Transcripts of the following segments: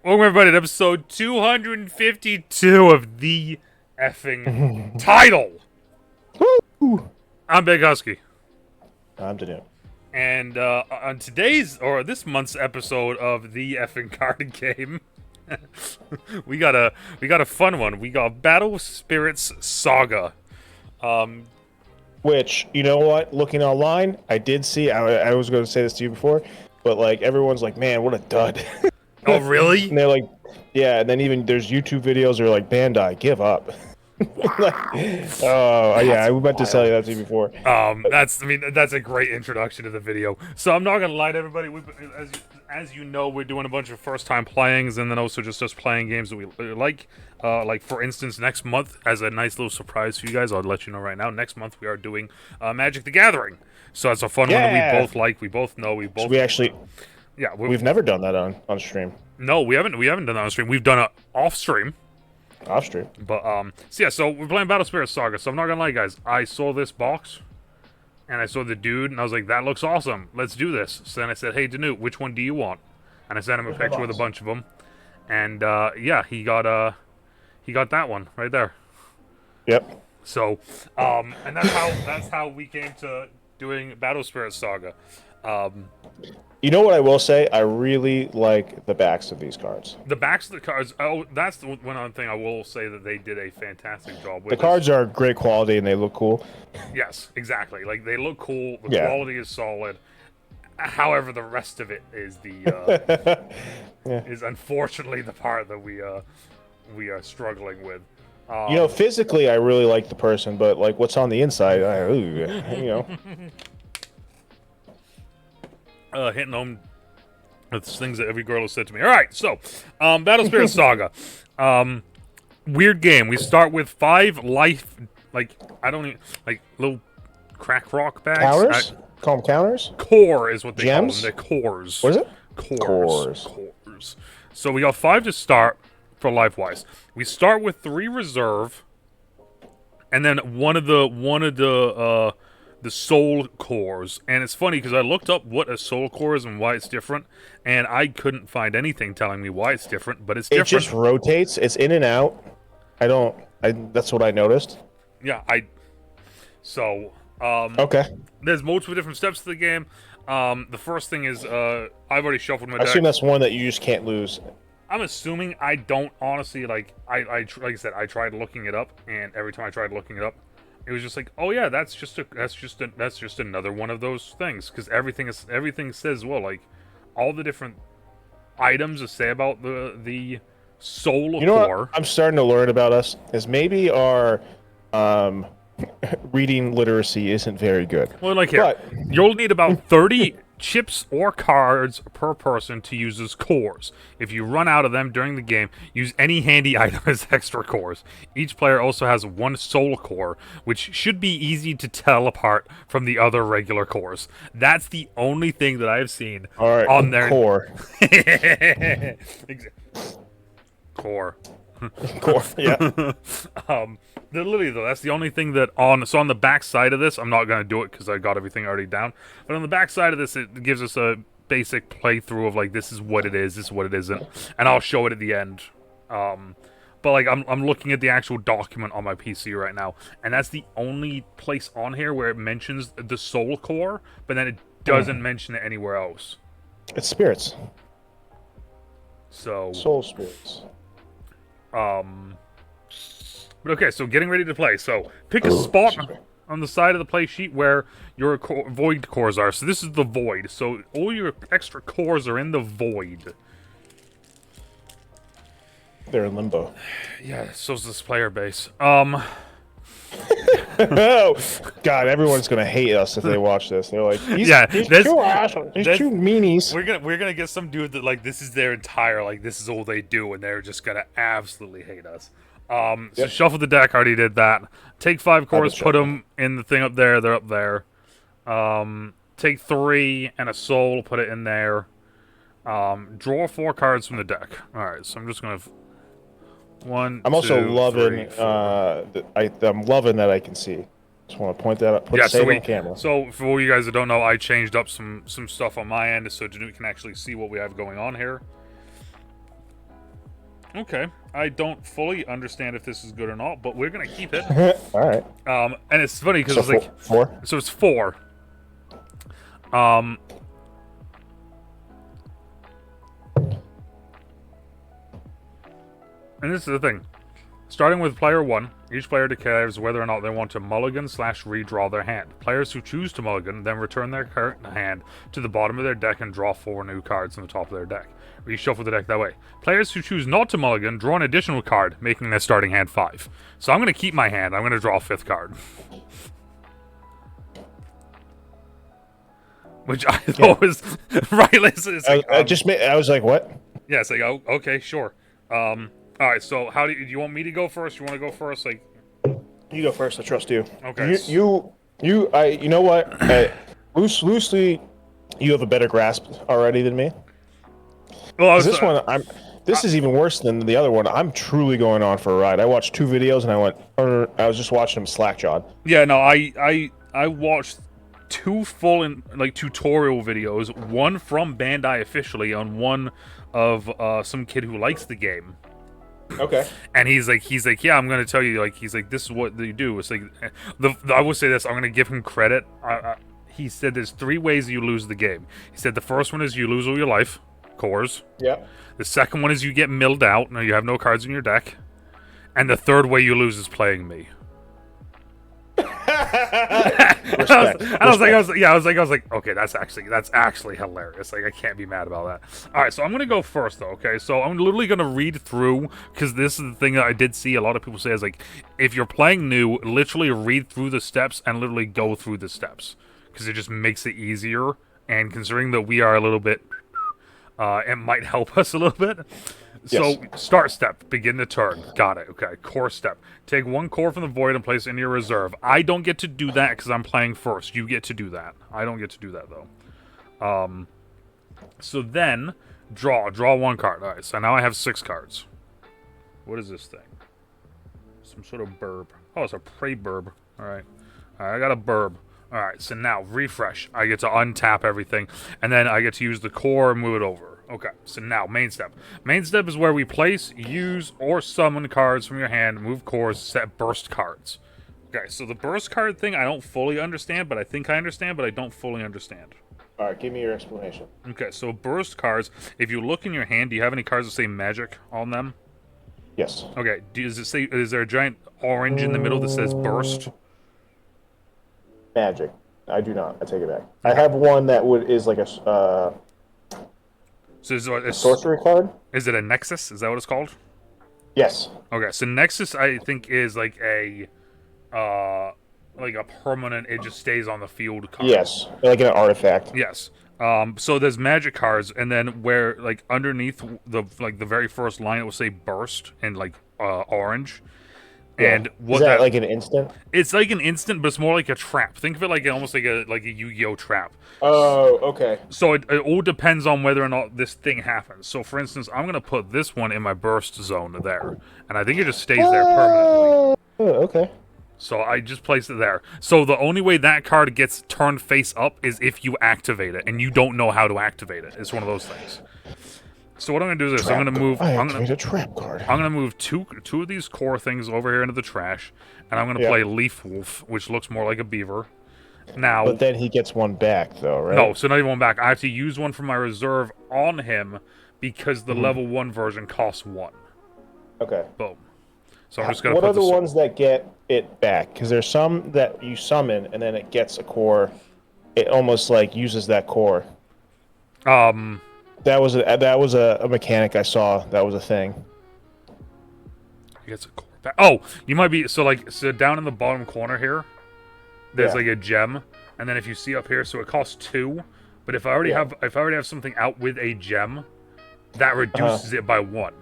Welcome everybody to episode 252 of the effing title. Woo! I'm Big Husky. I'm DeNutte. And on today's, or this month's episode of the effing card game, we got a fun one. We got Battle Spirits Saga. Which, you know what? Looking online, I did see, I was going to say this to you before, but like everyone's like, man, what a dud. Oh, really? And they're like, yeah, and then even there's YouTube videos that are like, Bandai, give up. Oh, yeah, I meant to tell you that to you before. That's a great introduction to the video. So I'm not gonna lie to everybody. As you know, we're doing a bunch of first-time playings, and then also just us playing games that we like. Like for instance, next month, as a nice little surprise for you guys, I'll let you know right now. Next month we are doing Magic the Gathering. So it's a fun one that we both like. We both know. So we actually. Yeah, we've never done that on stream. No, we haven't. We haven't done that on stream. We've done it off stream. Off stream. But so we're playing Battle Spirit Saga. So I'm not gonna lie, guys. I saw this box, and I saw the dude, and I was like, "That looks awesome. Let's do this." So then I said, "Hey, DeNutte, which one do you want?" And I sent him a picture with a bunch of them, and yeah, he got that one right there. Yep. So and that's how we came to doing Battle Spirit Saga. You know what I will say? I really like the backs of these cards. The backs of the cards. Oh, that's the one other thing I will say that they did a fantastic job with. The cards are great quality and they look cool. Yes, exactly. Like they look cool. The quality is solid. However, the rest of it is is unfortunately the part that we are struggling with. You know, physically, I really like the person, but like what's on the inside, you know. Hitting home with things that every girl has said to me. All right, so Battle Spirit Saga, weird game. We start with 5 life, like I don't even little crack rock bags. Counters? Call them counters? Core is what they Gems? call them. They're cores. What is it? Cores. So we got 5 to start for life wise. We start with 3 reserve, and then one of the soul cores. And it's funny because I looked up what a soul core is and why it's different, and I couldn't find anything telling me why it's different, but it's different. It just rotates. It's in and out. That's what I noticed. Yeah, So, okay. There's multiple different steps to the game. The first thing is, I've already shuffled my deck. I assume that's one that you just can't lose. I'm assuming. I don't honestly, like I tried looking it up, and every time I tried looking it up, it was just like, oh yeah, that's just another one of those things, because everything says, well, like all the different items that say about the soul core. What I'm starting to learn about us is maybe our reading literacy isn't very good. Well, like here, you'll need about 30 chips or cards per person to use as cores. If you run out of them during the game, use any handy item as extra cores. Each player also has 1 soul core, which should be easy to tell apart from the other regular cores. That's the only thing that I've seen on their core. Core. Core, yeah. Literally though, that's the only thing that on the back side of this, I'm not gonna do it because I got everything already down. But on the back side of this, it gives us a basic playthrough of like, this is what it is, this is what it isn't, and I'll show it at the end. But like I'm looking at the actual document on my PC right now, and that's the only place on here where it mentions the soul core, but then it doesn't mention it anywhere else. It's spirits. So soul spirits. But okay, so getting ready to play. So pick a spot on the side of the play sheet where your void cores are. So this is the void. So all your extra cores are in the void. They're in limbo. Yeah, so's this player base. Oh, God, everyone's gonna hate us if they watch this. They're like, these two assholes, these two meanies. We're gonna get some dude that like this is their entire, like this is all they do, and they're just gonna absolutely hate us. So shuffle the deck. Already did that. Take 5 cores, put them in the thing up there. They're up there. Take 3 and a soul, put it in there. Draw 4 cards from the deck. All right, so I'm just gonna. I'm also loving. I'm loving that I can see. Just want to point that up. Yeah, Save on camera. so for all you guys that don't know, I changed up some stuff on my end so DeNutte can actually see what we have going on here. Okay, I don't fully understand if this is good or not, but we're gonna keep it. All right. And it's funny because So it's like 4. So it's 4. And this is the thing. Starting with player 1, each player declares whether or not they want to mulligan/redraw their hand. Players who choose to mulligan then return their current hand to the bottom of their deck and draw 4 new cards on the top of their deck. Reshuffle the deck that way. Players who choose not to mulligan draw an additional card, making their starting hand 5. So I'm going to keep my hand. I'm going to draw a 5th card. Which I thought was... right, listen. Like, I was like, what? Yeah, it's like, oh, okay, sure. Alright, so how do you want me to go first? You want to go first? Like, you go first. I trust you. Okay. You know what? Loosely, you have a better grasp already than me. well, This is even worse than the other one. I'm truly going on for a ride. I watched 2 videos and I was just watching them slack-jawed. Yeah, no, I watched 2 full tutorial videos. One from Bandai officially, on one of some kid who likes the game. Okay. And he's like, yeah, I'm gonna tell you, like, he's like, this is what you do. It's like, I will say this, I'm gonna give him credit. He said there's 3 ways you lose the game. He said the first one is you lose all your life, cores. Yeah. The second one is you get milled out, and you have no cards in your deck. And the third way you lose is playing me. I was like, okay, that's actually hilarious. Like, I can't be mad about that. All right, so I'm gonna go first, though. Okay, so I'm literally gonna read through, because this is the thing that I did see a lot of people say is like, if you're playing new, literally read through the steps and literally go through the steps, because it just makes it easier. And considering that we are a little bit, it might help us a little bit. Yes. So, start step, begin the turn. Got it. Okay, core step. Take 1 core from the void and place it in your reserve. I don't get to do that because I'm playing first. You get to do that. I don't get to do that, though. So then, draw 1 card. Alright, so now I have 6 cards. What is this thing? Some sort of burb. Oh, it's a prey burb. Alright. Alright, I got a burb. Alright, so now, refresh. I get to untap everything, and then I get to use the core and move it over. Okay, so now, main step. Main step is where we place, use, or summon cards from your hand, move cores, set burst cards. Okay, so the burst card thing I don't fully understand, but I think I understand, but I don't fully understand. Alright, give me your explanation. Okay, so burst cards, if you look in your hand, do you have any cards that say magic on them? Yes. Okay, does it say, is there a giant orange in the middle that says burst? Magic. I do not. I take it back. I have one that is like a So is it a sorcery card. Is it a Nexus? Is that what it's called? Yes. Okay, so Nexus I think is like a permanent, it just stays on the field card. Yes, like an artifact. Yes. So there's magic cards, and then where like underneath the very first line it will say burst in like orange. Yeah. And what is that like an instant? It's like an instant, but it's more like a trap. Think of it like almost like a Yu-Gi-Oh trap. Oh, okay. So it all depends on whether or not this thing happens. So for instance, I'm gonna put this one in my burst zone there, and I think it just stays there permanently. Oh, okay. So I just placed it there. So the only way that card gets turned face up is if you activate it, and you don't know how to activate it. It's one of those things. So what I'm gonna do is this. I'm gonna move. I'm gonna a trap card. I'm gonna move two of these core things over here into the trash, and I'm gonna play Leaf Wolf, which looks more like a beaver. Now, but then he gets one back, though, right? No, so not even one back. I have to use one from my reserve on him because the level 1 version costs 1. Okay. Boom. So I'm just gonna. What are the ones that get it back? Because there's some that you summon and then it gets a core. It almost like uses that core. That was a mechanic I saw. That was a thing. It gets a core back. Oh, you might be so down in the bottom corner here. There's like a gem, and then if you see up here, so it costs 2. But if I already have something out with a gem, that reduces it by 1.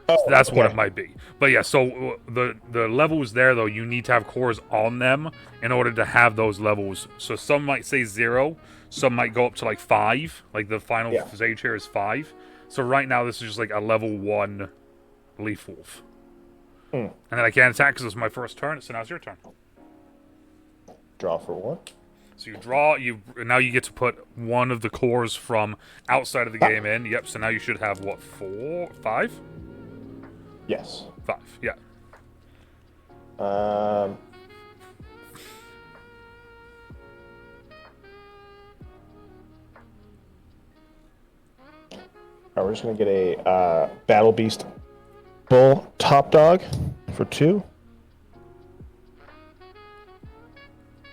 So that's what it might be. But yeah, so the levels there though, you need to have cores on them in order to have those levels. So some might say 0, some might go up to like 5. Like the final stage here is 5. So right now this is just like a level 1 Leaf Wolf. And then I can't attack because it's my first turn. So now it's your turn. Draw for 1. So you draw. Now you get to put one of the cores from outside of the game in. Yep. So now you should have what, 4, 5? Yes. 5. Yeah. Alright, we're just gonna get a Battle Beast Bull Top Dog for 2.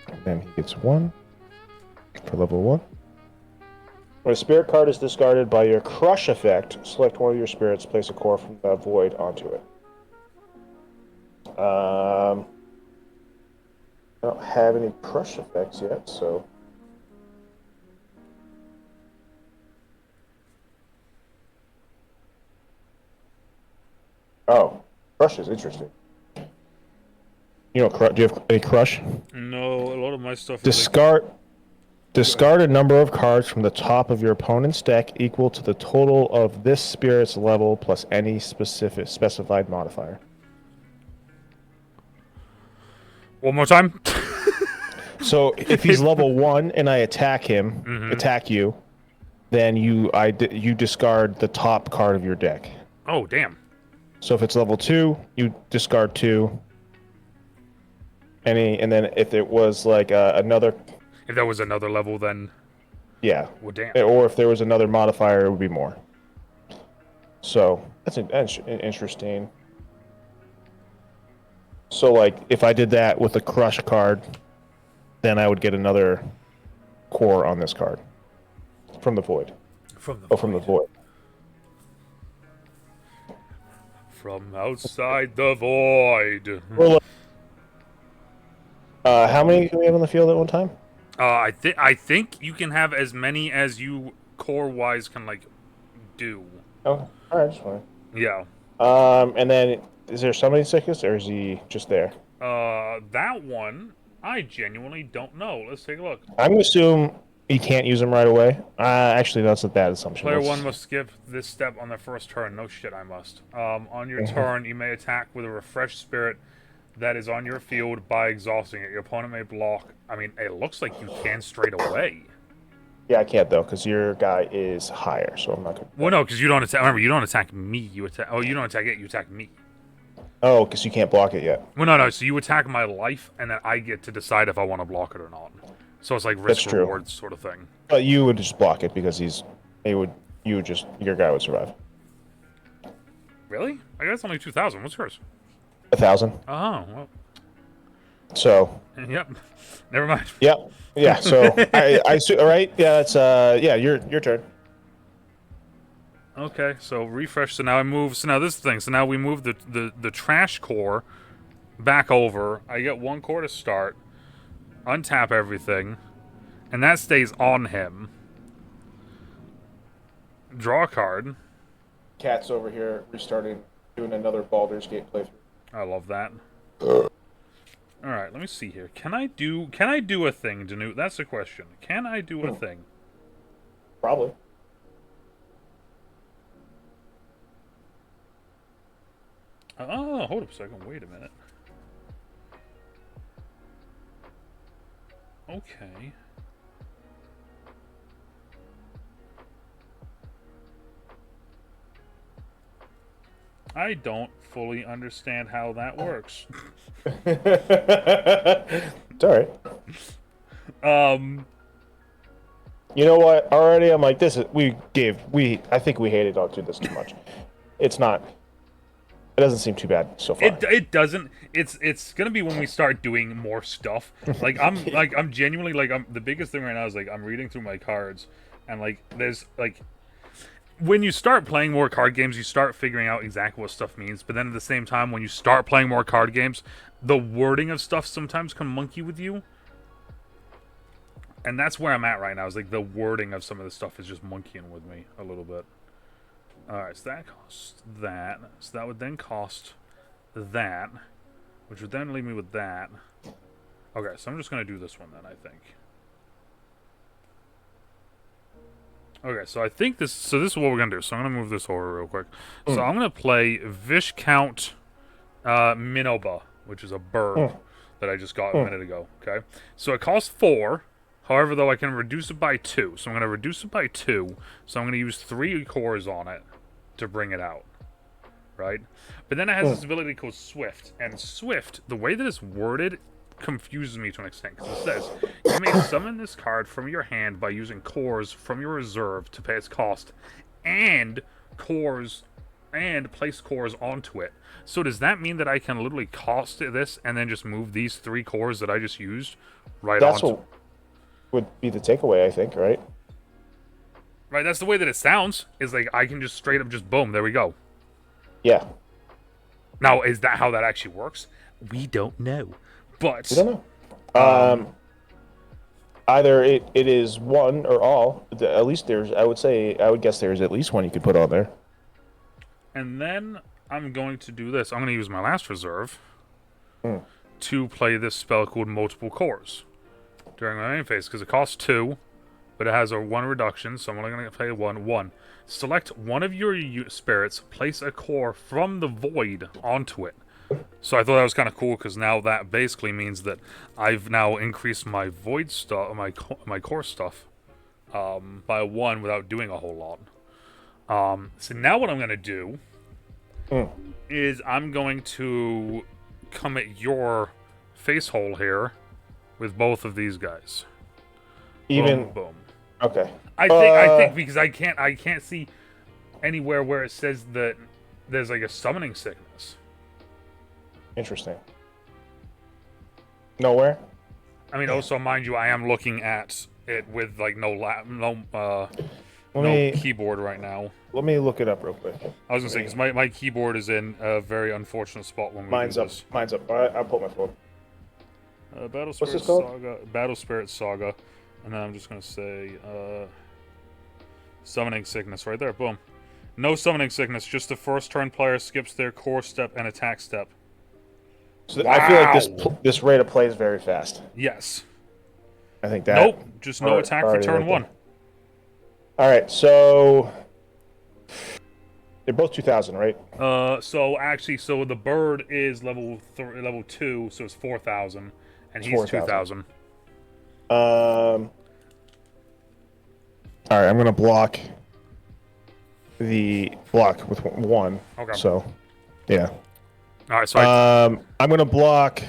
And then he gets 1 for level 1. When a spirit card is discarded by your Crush effect, select one of your spirits, place a core from the void onto it. I don't have any Crush effects yet, so... Oh, Crush is interesting. You know, do you have any Crush? No, a lot of my stuff. Discard a number of cards from the top of your opponent's deck equal to the total of this spirit's level plus any specified modifier. One more time. So if he's level 1 and I attack you, then you discard the top card of your deck. Oh, damn. So if it's level 2, you discard 2. And then if it was like another... If there was another level, then... Yeah. Well, damn. Or if there was another modifier, it would be more. So, that's interesting. So, like, if I did that with a Crush card, then I would get another core on this card. From the Void. From the Void. From outside the void. Well, how many do we have on the field at one time? I think you can have as many as you core-wise can, like, do. Oh, alright, just fine. Yeah. And then, is there somebody sickest, or is he just there? That one, I genuinely don't know. Let's take a look. I'm going to assume you can't use him right away. Actually, that's a bad assumption. Player 1 must skip this step on their first turn. No shit, I must. On your turn, you may attack with a refreshed spirit that is on your field by exhausting it. Your opponent may block. I mean, it looks like you can straight away. Yeah, I can't, though, because your guy is higher, so I'm not going to... Well, no, because you don't attack... Remember, you don't attack me. You attack... Oh, you don't attack it. You attack me. Oh, because you can't block it yet. Well, no. So you attack my life, and then I get to decide if I want to block it or not. So it's like risk-reward sort of thing. But you would just block it, because your guy would survive. Really? I guess only 2,000. What's yours? 1,000. Oh, well. So. Yep. Never mind. Yep. Yeah. So all right. Yeah. It's your turn. Okay. So refresh. So now I move. So now this thing. So now we move the trash core back over. I get 1 core to start. Untap everything, and that stays on him. Draw a card. Cat's over here restarting, doing another Baldur's Gate playthrough. I love that. Alright, let me see here. Can I do a thing, DeNutte? That's the question. Can I do a thing? Probably. Oh, hold up a second. Wait a minute. Okay. I don't fully understand how that works. It's alright. You know what? Already I'm like, I think we hated on to this too much. It doesn't seem too bad so far. It doesn't. It's gonna be when we start doing more stuff. Like I'm genuinely the biggest thing right now is like I'm reading through my cards, and like there's like when you start playing more card games, you start figuring out exactly what stuff means. But then at the same time, when you start playing more card games, the wording of stuff sometimes can monkey with you. And that's where I'm at right now. Is like the wording of some of the stuff is just monkeying with me a little bit. Alright, so that costs that. So that would then cost that, which would then leave me with that. Okay, so I'm just going to do this one then, I think. Okay, so I think this... So this is what we're going to do. So I'm going to move this over real quick. So I'm going to play Viscount Minoba, which is a bird. that I just got a minute ago. Okay, so it costs 4. However, though, I can reduce it by 2. So I'm going to reduce it by 2. So I'm going to use 3 cores on it to bring it out. Right? But then it has this ability called Swift. And Swift, the way that it's worded, confuses me to an extent. Because it says, you may summon this card from your hand by using cores from your reserve to pay its cost. And cores... and place cores onto it. So does that mean that I can literally cost this and then just move these 3 cores that I just used right onto... That's what would be the takeaway, I think, right? Right, that's the way that it sounds. Is like I can just straight up just boom, there we go. Yeah. Now, is that how that actually works? We don't know. But We don't know. Either it is one or all. At least there's, I would guess there's at least one you could put on there. And then I'm going to do this. I'm going to use my last reserve to play this spell called Multiple Cores during my main phase, because it costs 2, but it has a 1 reduction, so I'm only going to play 1. Select one of your spirits, place a core from the void onto it. So I thought that was kind of cool, because now that basically means that I've now increased my void stuff, my core stuff, by 1 without doing a whole lot. So now what I'm going to do is I'm going to come at your face hole here with both of these guys. Even boom, boom. Okay. I think because I can't see anywhere where it says that there's like a summoning sickness. Interesting. Nowhere. I mean, also mind you, I am looking at it with like no keyboard right now. Let me look it up real quick. I was gonna say because my keyboard is in a very unfortunate spot when we Mine's do up. this. Mine's up. All right, I'll pull my phone. Battle What's Spirit this called? Saga. Battle Spirit Saga, and then I'm just gonna say summoning sickness right there. Boom. No summoning sickness. Just the first turn player skips their core step and attack step. So I feel like this rate of play is very fast. Yes. I think that. Nope. Just no attack for turn right 1. there. All right, so they're both 2,000, right? So actually, the bird is level 2, so it's 4,000, and he's 2,000. All right, I'm gonna block with 1. Okay. So, yeah. All right, so I'm gonna block.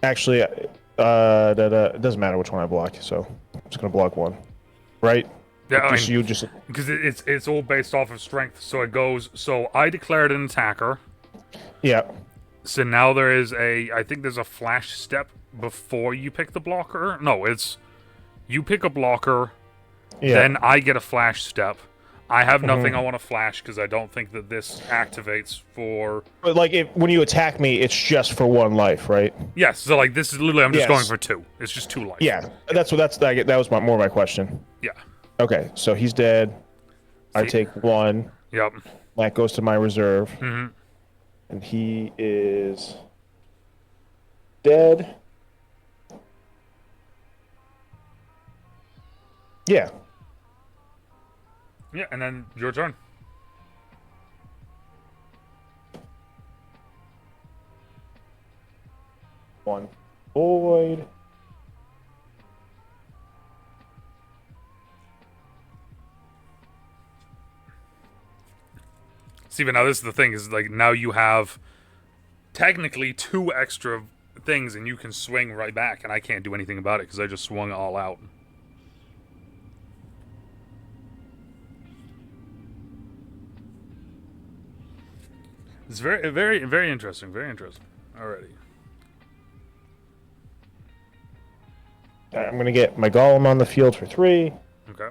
Actually, it doesn't matter which one I block. So I'm just gonna block 1, right? yeah, Because it's all based off of strength. So it goes. So I declared an attacker. Yeah. So now there is I think there's a flash step before you pick the blocker. No, it's you pick a blocker, then I get a flash step. I have nothing I want to flash because I don't think that this activates for... But like when you attack me, it's just for 1 life, right? Yes, so like this is literally, I'm just going for 2. It's just 2 life. Yeah, that was more my question. Yeah. Okay, so he's dead. I take 1. Yep. That goes to my reserve. Mm-hmm. And he is dead. Yeah. Yeah, and then your turn. One void. See, but now this is the thing, is like now you have technically 2 extra things and you can swing right back, and I can't do anything about it because I just swung all out. It's very, very, very interesting. Very interesting. Alrighty. I'm going to get my golem on the field for 3. Okay.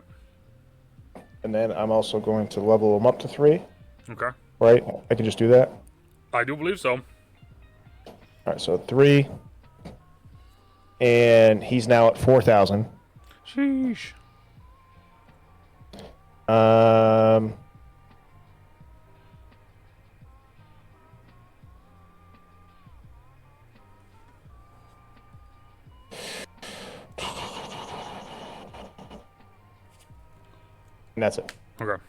And then I'm also going to level him up to 3. Okay. Right? I can just do that? I do believe so. Alright, so 3. And he's now at 4,000. Sheesh. And that's it. Okay.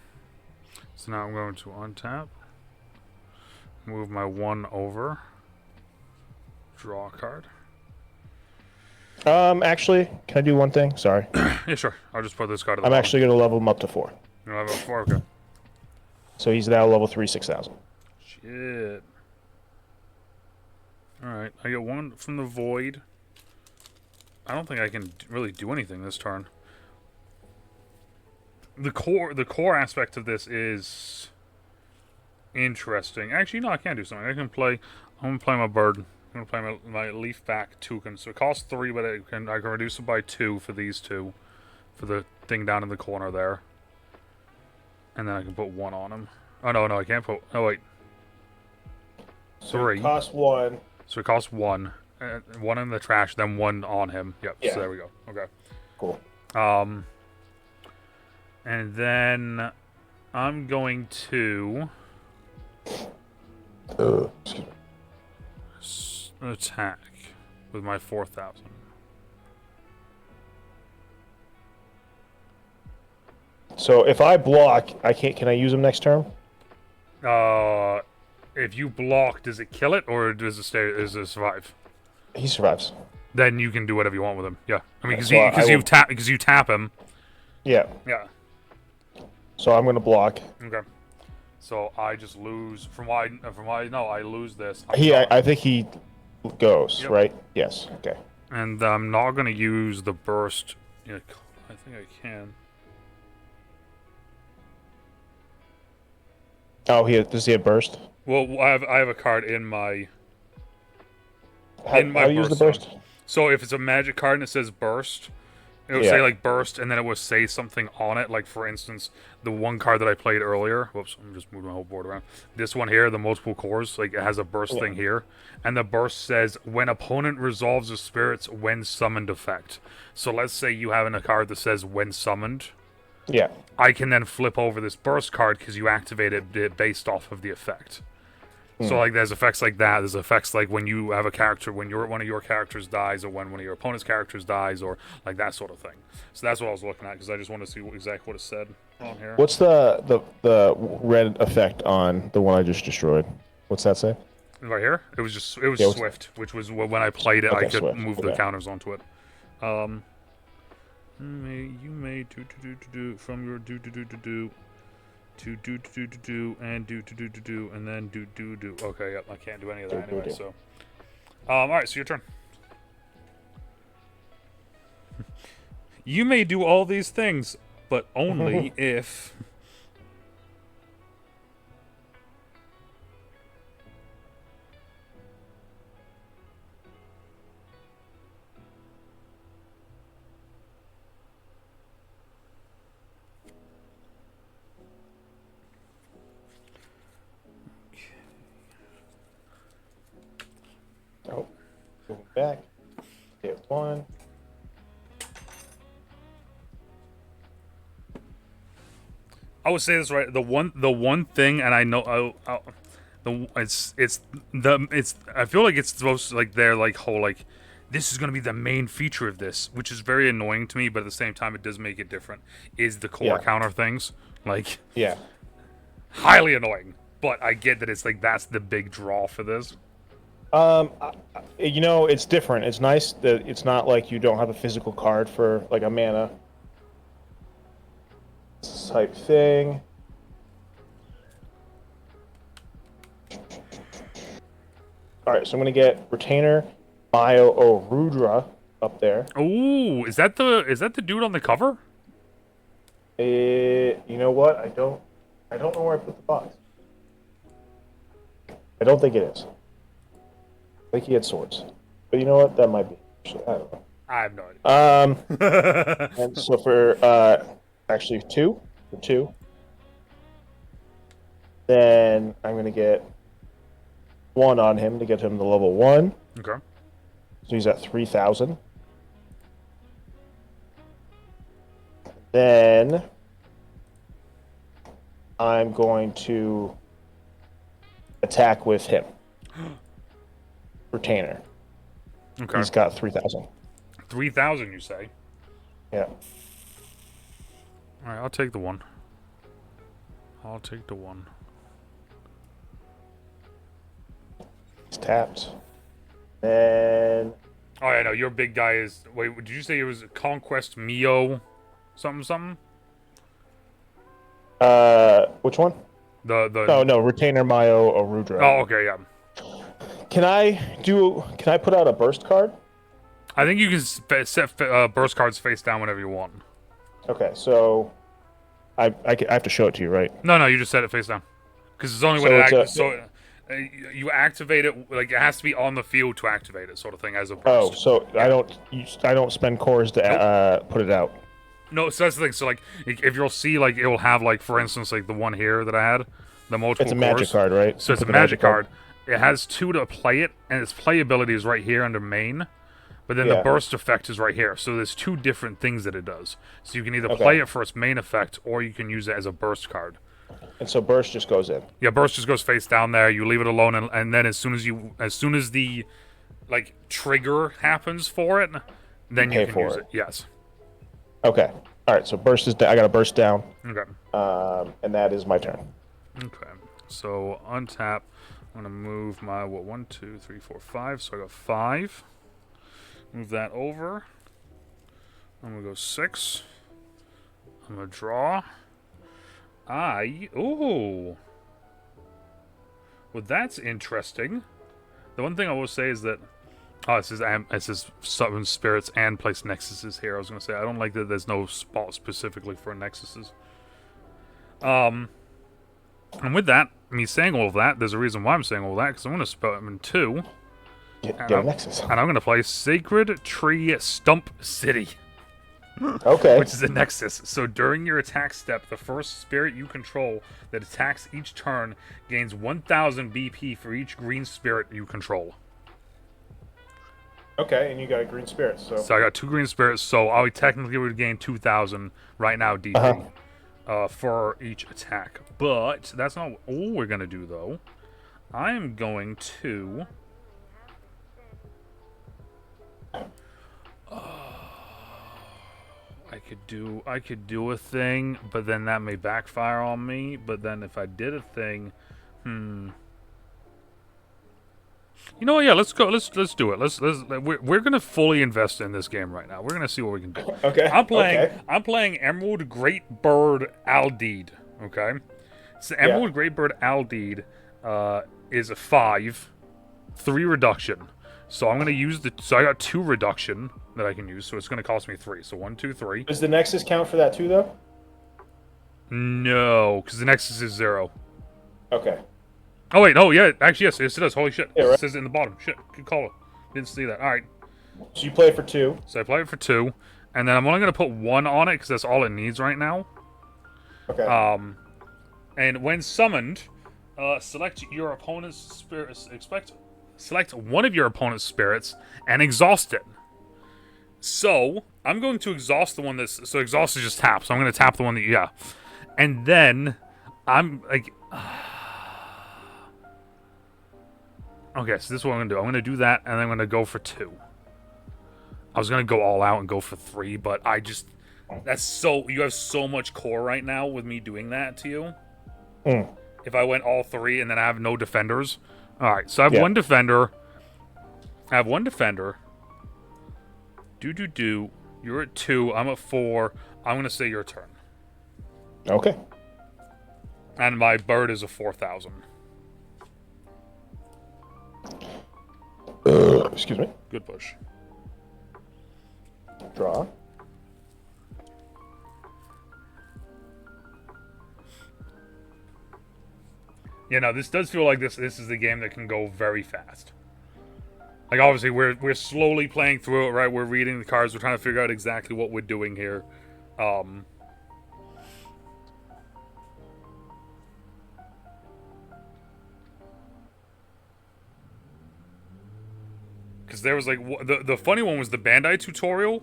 So now I'm going to untap. Move my 1 over. Draw a card. Actually, can I do one thing? Sorry. Yeah, sure. I'll just put this card at the I'm bottom. actually going to level him up to 4. You have a 4? Okay. So he's now level 3, 6,000. Shit. Alright, I get 1 from the void. I don't think I can really do anything this turn. The core aspect of this is interesting. Actually, no, I can't do something. I'm gonna play my bird. I'm gonna play my leaf back toucan. So it costs 3, but I can reduce it by 2 for these 2. For the thing down in the corner there. And then I can put 1 on him. Oh no, I can't put. Oh wait. So 3. it costs 1. So it costs 1. 1 in the trash, then 1 on him. Yep. Yeah. So there we go. Okay. Cool. And then I'm going to Excuse me. attack with my 4,000. So if I block, I can't. Can I use him next turn? If you block, does it kill it or does it stay? Does it survive? He survives. Then you can do whatever you want with him. Yeah, I mean, because you tap him. Yeah. Yeah. So I'm gonna block. Okay. So I just lose from why no, I lose this. I think he goes, Yep. right? Yes. Okay. And I'm not gonna use the burst. Yeah, I think I can. Oh, does he have burst? Well, I have a card in my How do you use the burst? So if it's a magic card and it says burst, it would say like burst, and then it would say something on it. Like for instance, the one card that I played earlier. Whoops, I'm just moving my whole board around. This one here, the multiple cores, like it has a burst thing here, and the burst says when opponent resolves a spirit's when summoned effect. So let's say you have in a card that says when summoned. Yeah. I can then flip over this burst card because you activated it based off of the effect. So like there's effects like that. There's effects like when you have a character, when one of your characters dies, or when one of your opponent's characters dies, or like that sort of thing. So that's what I was looking at because I just want to see exactly what it said on here. What's the red effect on the one I just destroyed? What's that say? Right here, it was swift, which was when I played it. Okay, I could swift. move the counters onto it. You may do from your do to do and do and then do. Okay, yep, I can't do any of that anyway. So, all right, so your turn. You may do all these things, but only if. Oh, going back. Hit 1. I would say this right. The one thing, and I know, I feel like it's supposed to, like their like whole like this is gonna be the main feature of this, which is very annoying to me, but at the same time it does make it different. Is the core counter things like highly annoying, but I get that it's like that's the big draw for this. You know, it's different. It's nice that it's not like you don't have a physical card for like a mana type thing. All right, so I'm gonna get Retainer, Bio Rudra up there. Ooh, is that the dude on the cover? You know what? I don't know where I put the box. I don't think it is. I think he had swords, but you know what? That might be. Actually, I don't know. I have no idea. And so for actually 2, for 2, then I'm gonna get 1 on him to get him to level 1. Okay. So he's at 3,000. Then I'm going to attack with him. Retainer. Okay. He's got 3,000. 3,000, you say? Yeah. All right, I'll take the 1. I'll take the 1. He's tapped. And Oh yeah, no, your big guy is. Wait, did you say it was Conquest Mio, something something? which one? The. Oh no, Retainer Mayo Orudra. Oh, okay, yeah. Can I put out a burst card? I think you can set burst cards face down whenever you want. Okay, so I have to show it to you, right? No, you just set it face down. Because it's only when So it it's acts. So you activate it, like, it has to be on the field to activate it, sort of thing, as a burst. Oh, so Yeah. I don't spend cores to Nope. put it out. No, so that's the thing. So, like, if you'll see, like, it will have, like, for instance, like, the one here that I had, the multiple It's a magic cores. card, right? So it's a Put the magic card. It has 2 to play it, and its playability is right here under main. But then the Yeah. burst effect is right here. So there's 2 different things that it does. So you can either Okay. play it for its main effect, or you can use it as a burst card. And so burst just goes in. Yeah, burst just goes face down there. You leave it alone, and then as soon as the like trigger happens for it, then you can use it. Yes. Okay. All right. So burst is. I got to burst down. Okay. And that is my turn. Okay. So untap. I'm gonna move my 1, 2, 3, 4, 5. So I got 5. Move that over. I'm gonna go 6. I'm gonna draw. Ooh. Well, that's interesting. The one thing I will say is that it says summon spirits and place nexuses here. I was gonna say I don't like that there's no spot specifically for nexuses. And with that, me saying all of that, there's a reason why I'm saying all that, because I'm gonna spell them in 2. Get a nexus. And I'm gonna play Sacred Tree Stump City. Okay. Which is a nexus. So during your attack step, the first spirit you control that attacks each turn gains 1,000 BP for each green spirit you control. Okay, and you got a green spirit, So I got 2 green spirits, so I technically would gain 2,000 right now DP for each attack. But that's not all we're gonna do though. I am going to. I could do a thing, but then that may backfire on me. But then if I did a thing, You know what? Yeah, let's go. Let's do it. We're gonna fully invest in this game right now. We're gonna see what we can do. Okay. I'm playing Emerald Great Bird Aldeed. Okay. So Emerald Great Bird Aldeed is a 5, 3 reduction. So I'm gonna use so I got 2 reduction that I can use. So it's gonna cost me 3. So 1, 2, 3. Does the nexus count for that too, though? No, because the Nexus is 0. Okay. Oh wait, no, yeah, actually yes, it does. Holy shit! Yeah, right. It says it in the bottom. Shit, good call. Didn't see that. All right. So you play for 2. So I play it for 2, and then I'm only gonna put 1 on it because that's all it needs right now. Okay. And when summoned, select your opponent's spirits. Select one of your opponent's spirits and exhaust it. So I'm going to exhaust the one that's. So exhaust is just tap. So I'm gonna tap the one that and then I'm like. Okay, so this is what I'm gonna do. I'm gonna do that, and then I'm gonna go for 2. I was gonna go all out and go for 3, but you have so much core right now with me doing that to you. If I went all 3 and then I have no defenders. Alright, so I have 1 defender. I have 1 defender. You're at 2, I'm at 4. I'm gonna say your turn. Okay. And my bird is a 4,000. Excuse me. Good push. Draw. Yeah, no, this does feel like this is a game that can go very fast. Like, obviously, we're slowly playing through it, right? We're reading the cards. We're trying to figure out exactly what we're doing here. Because there was, like, the funny one was the Bandai tutorial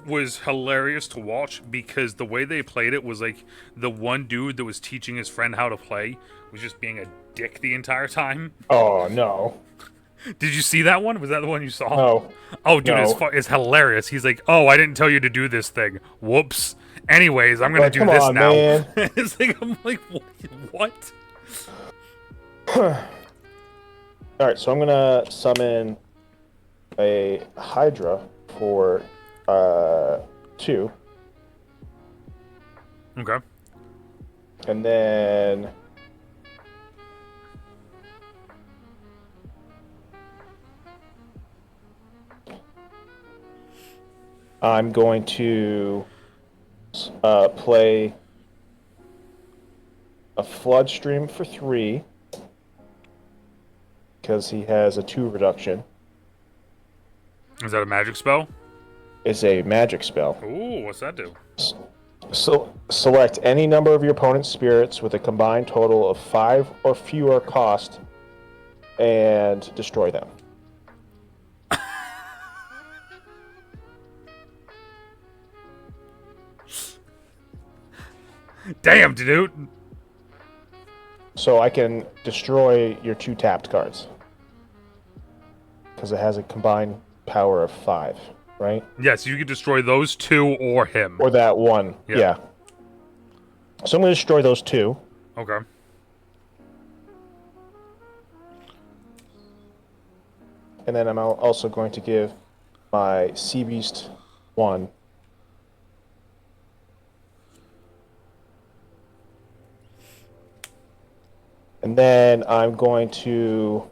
was hilarious to watch because the way they played it was, like, the one dude that was teaching his friend how to play was just being a dick the entire time. Oh, no. Did you see that one? Was that the one you saw? No. Oh, dude, No. it's hilarious. He's like, oh, I didn't tell you to do this thing. Whoops. Anyways, I'm going to do this now. Man. It's like, I'm like, what? Alright, so I'm gonna summon a Hydra for 2. Okay. And then I'm going to play a Flood Stream for 3 because he has a 2 reduction. Is that a magic spell? It's a magic spell. Ooh, what's that do? So select any number of your opponent's spirits with a combined total of 5 or fewer cost and destroy them. Damn, dude. So I can destroy your 2 tapped cards. Because it has a combined power of 5, right? Yes, you can destroy those 2 or him. Or that 1. Yeah. So I'm going to destroy those 2. Okay. And then I'm also going to give my Sea Beast 1. And then I'm going to...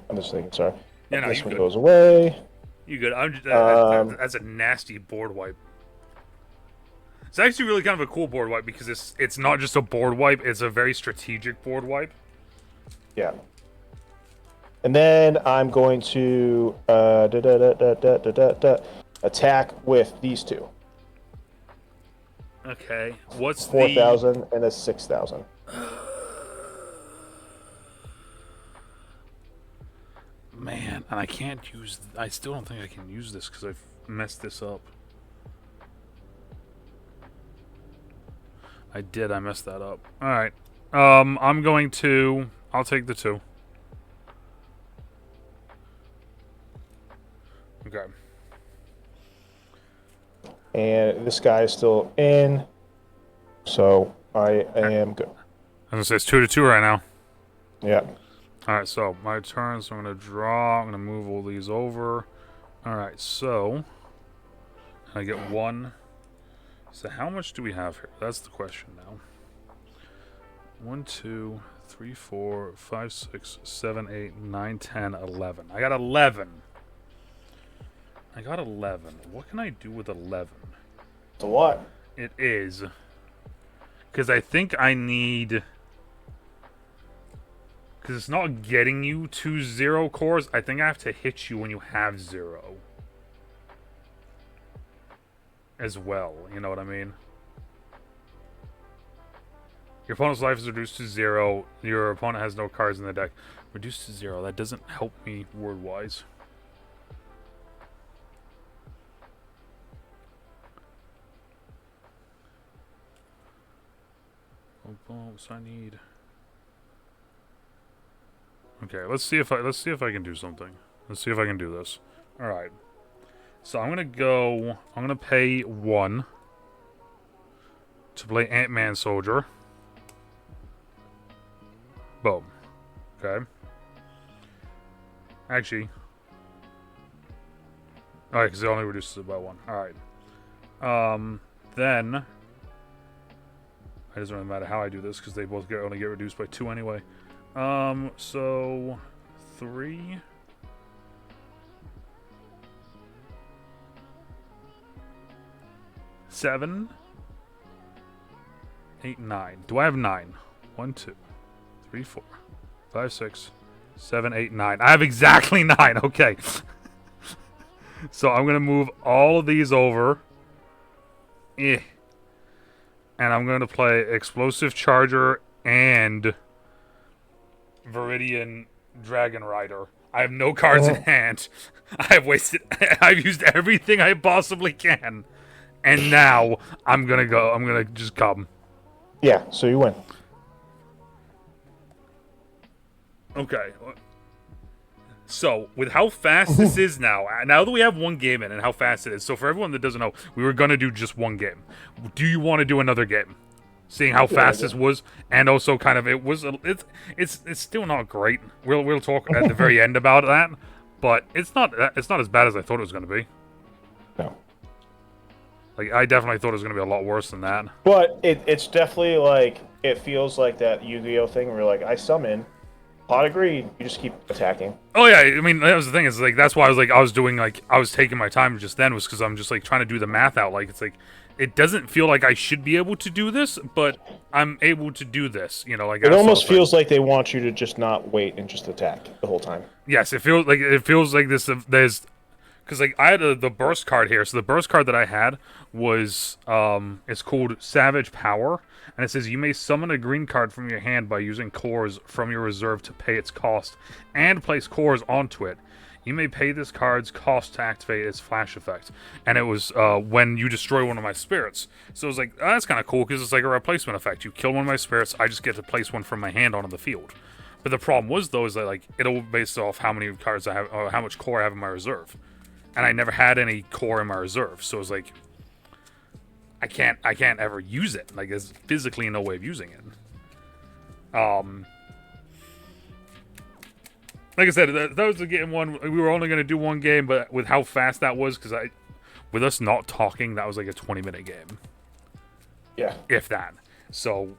I'm just thinking, sorry. Yeah, no, this one good. goes away. You good. I'm just, that's a nasty board wipe. It's actually really kind of a cool board wipe because it's not just a board wipe, it's a very strategic board wipe. Yeah. And then I'm going to attack with these 2. Okay. What's 4,000 and a 6,000. Man, and I can't use... I still don't think I can use this because I've messed this up. I did. I messed that up. Alright. I'm going to... I'll take the 2. Okay. And this guy is still in. So I am good. I was going to say it's 2 to 2 right now. Yeah. Alright, so my turn, so I'm going to draw. I'm going to move all these over. Alright, so... I get 1. So how much do we have here? That's the question now. 1, 2, 3, 4, 5, 6, 7, 8, 9, 10, 11. I got 11. I got 11. What can I do with 11? So what? It is... Because I think I need... Because it's not getting you to 0 cores. I think I have to hit you when you have 0. As well. You know what I mean? Your opponent's life is reduced to 0. Your opponent has no cards in the deck. Reduced to 0. That doesn't help me word-wise. What's I need? Okay, let's see if I can do something. Let's see if I can do this. All right. So I'm gonna pay 1 to play Ant-Man Soldier. Boom. Okay. Actually. Alright, because it only reduces it by 1. Alright. Then it doesn't really matter how I do this because they both only get reduced by 2 anyway. So 3. Seven, 8, 9. Do I have 9? 1, 2, 3, 4, 5, 6, 7, 8, 9. I have exactly 9. Okay. So I'm gonna move all of these over. And I'm gonna play Explosive Charger and Viridian Dragon Rider. I have no cards in hand. I've used everything I possibly can. And now I'm gonna just come. Yeah, so you win. Okay. So, with how fast this is now that we have one game in and how fast it is, so for everyone that doesn't know, we were going to do just one game. Do you want to do another game? Seeing how fast this was, and also kind of it's still not great. We'll talk at the very end about that, but it's not as bad as I thought it was going to be. No. Like, I definitely thought it was going to be a lot worse than that. But it's definitely like, it feels like that Yu-Gi-Oh thing where like, I summon, pot agreed, you just keep attacking. Oh yeah, I mean, that was the thing, is like, that's why I was taking my time just then, was because I'm just like trying to do the math out. Like, it's like, it doesn't feel like I should be able to do this, but I'm able to do this, you know, like, it almost feels like they want you to just not wait and just attack the whole time. Yes, it feels like this, there's, because like I had the burst card here, so the burst card that I had was it's called Savage Power, and it says you may summon a green card from your hand by using cores from your reserve to pay its cost, and place cores onto it. You may pay this card's cost to activate its flash effect, and it was when you destroy one of my spirits. So it was like, oh, that's kind of cool because it's like a replacement effect. You kill one of my spirits, I just get to place one from my hand onto the field. But the problem was though is that like it'll based off how many cards I have, or how much core I have in my reserve. And I never had any core in my reserve, so it was like, I can't ever use it. Like, there's physically no way of using it. Like I said, that was a game one. We were only gonna do one game, but with how fast that was, because with us not talking, that was like a 20-minute game. Yeah. If that. So,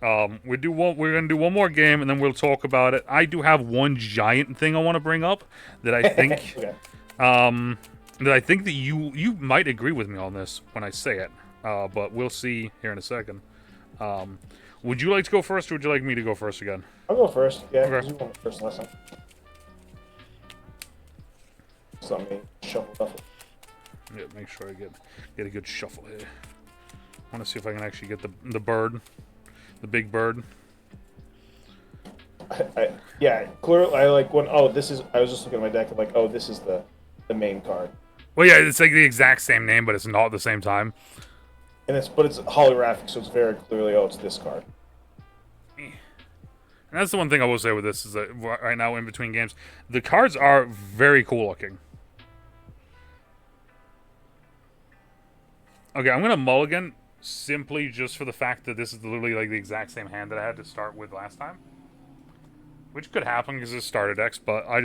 we're gonna do one more game, and then we'll talk about it. I do have one giant thing I want to bring up that I think. Okay. That I think that you might agree with me on this when I say it, but we'll see here in a second. Would you like to go first, or would you like me to go first again? I'll go first. Yeah, Okay. because you went first last time. So let me shuffle. Yeah, make sure I get a good shuffle here. I want to see if I can actually get the bird, the big bird. Yeah, clearly. I like when. Oh, this is. I was just looking at my deck and like, oh, this is the main card. Well, yeah, it's like the exact same name, but it's not at the same time. And it's holographic, so it's very clearly, oh, it's this card. And that's the one thing I will say with this is that right now in between games, the cards are very cool looking. Okay, I'm gonna mulligan simply just for the fact that this is literally like the exact same hand that I had to start with last time. Which could happen because it's starter decks, but I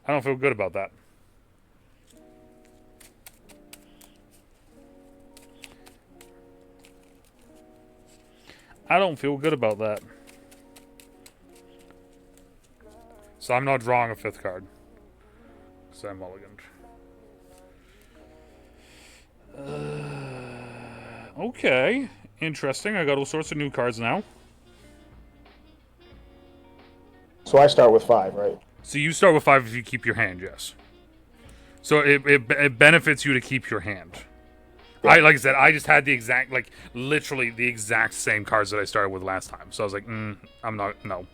don't feel good about that. I don't feel good about that. So I'm not drawing a 5th card. So I'm mulliganed. Okay. Interesting. I got all sorts of new cards now. So I start with 5, right? So you start with 5 if you keep your hand, yes. So it benefits you to keep your hand. Yeah. Like I said, I just had the exact, like, literally the exact same cards that I started with last time. So I was like, I'm not, no.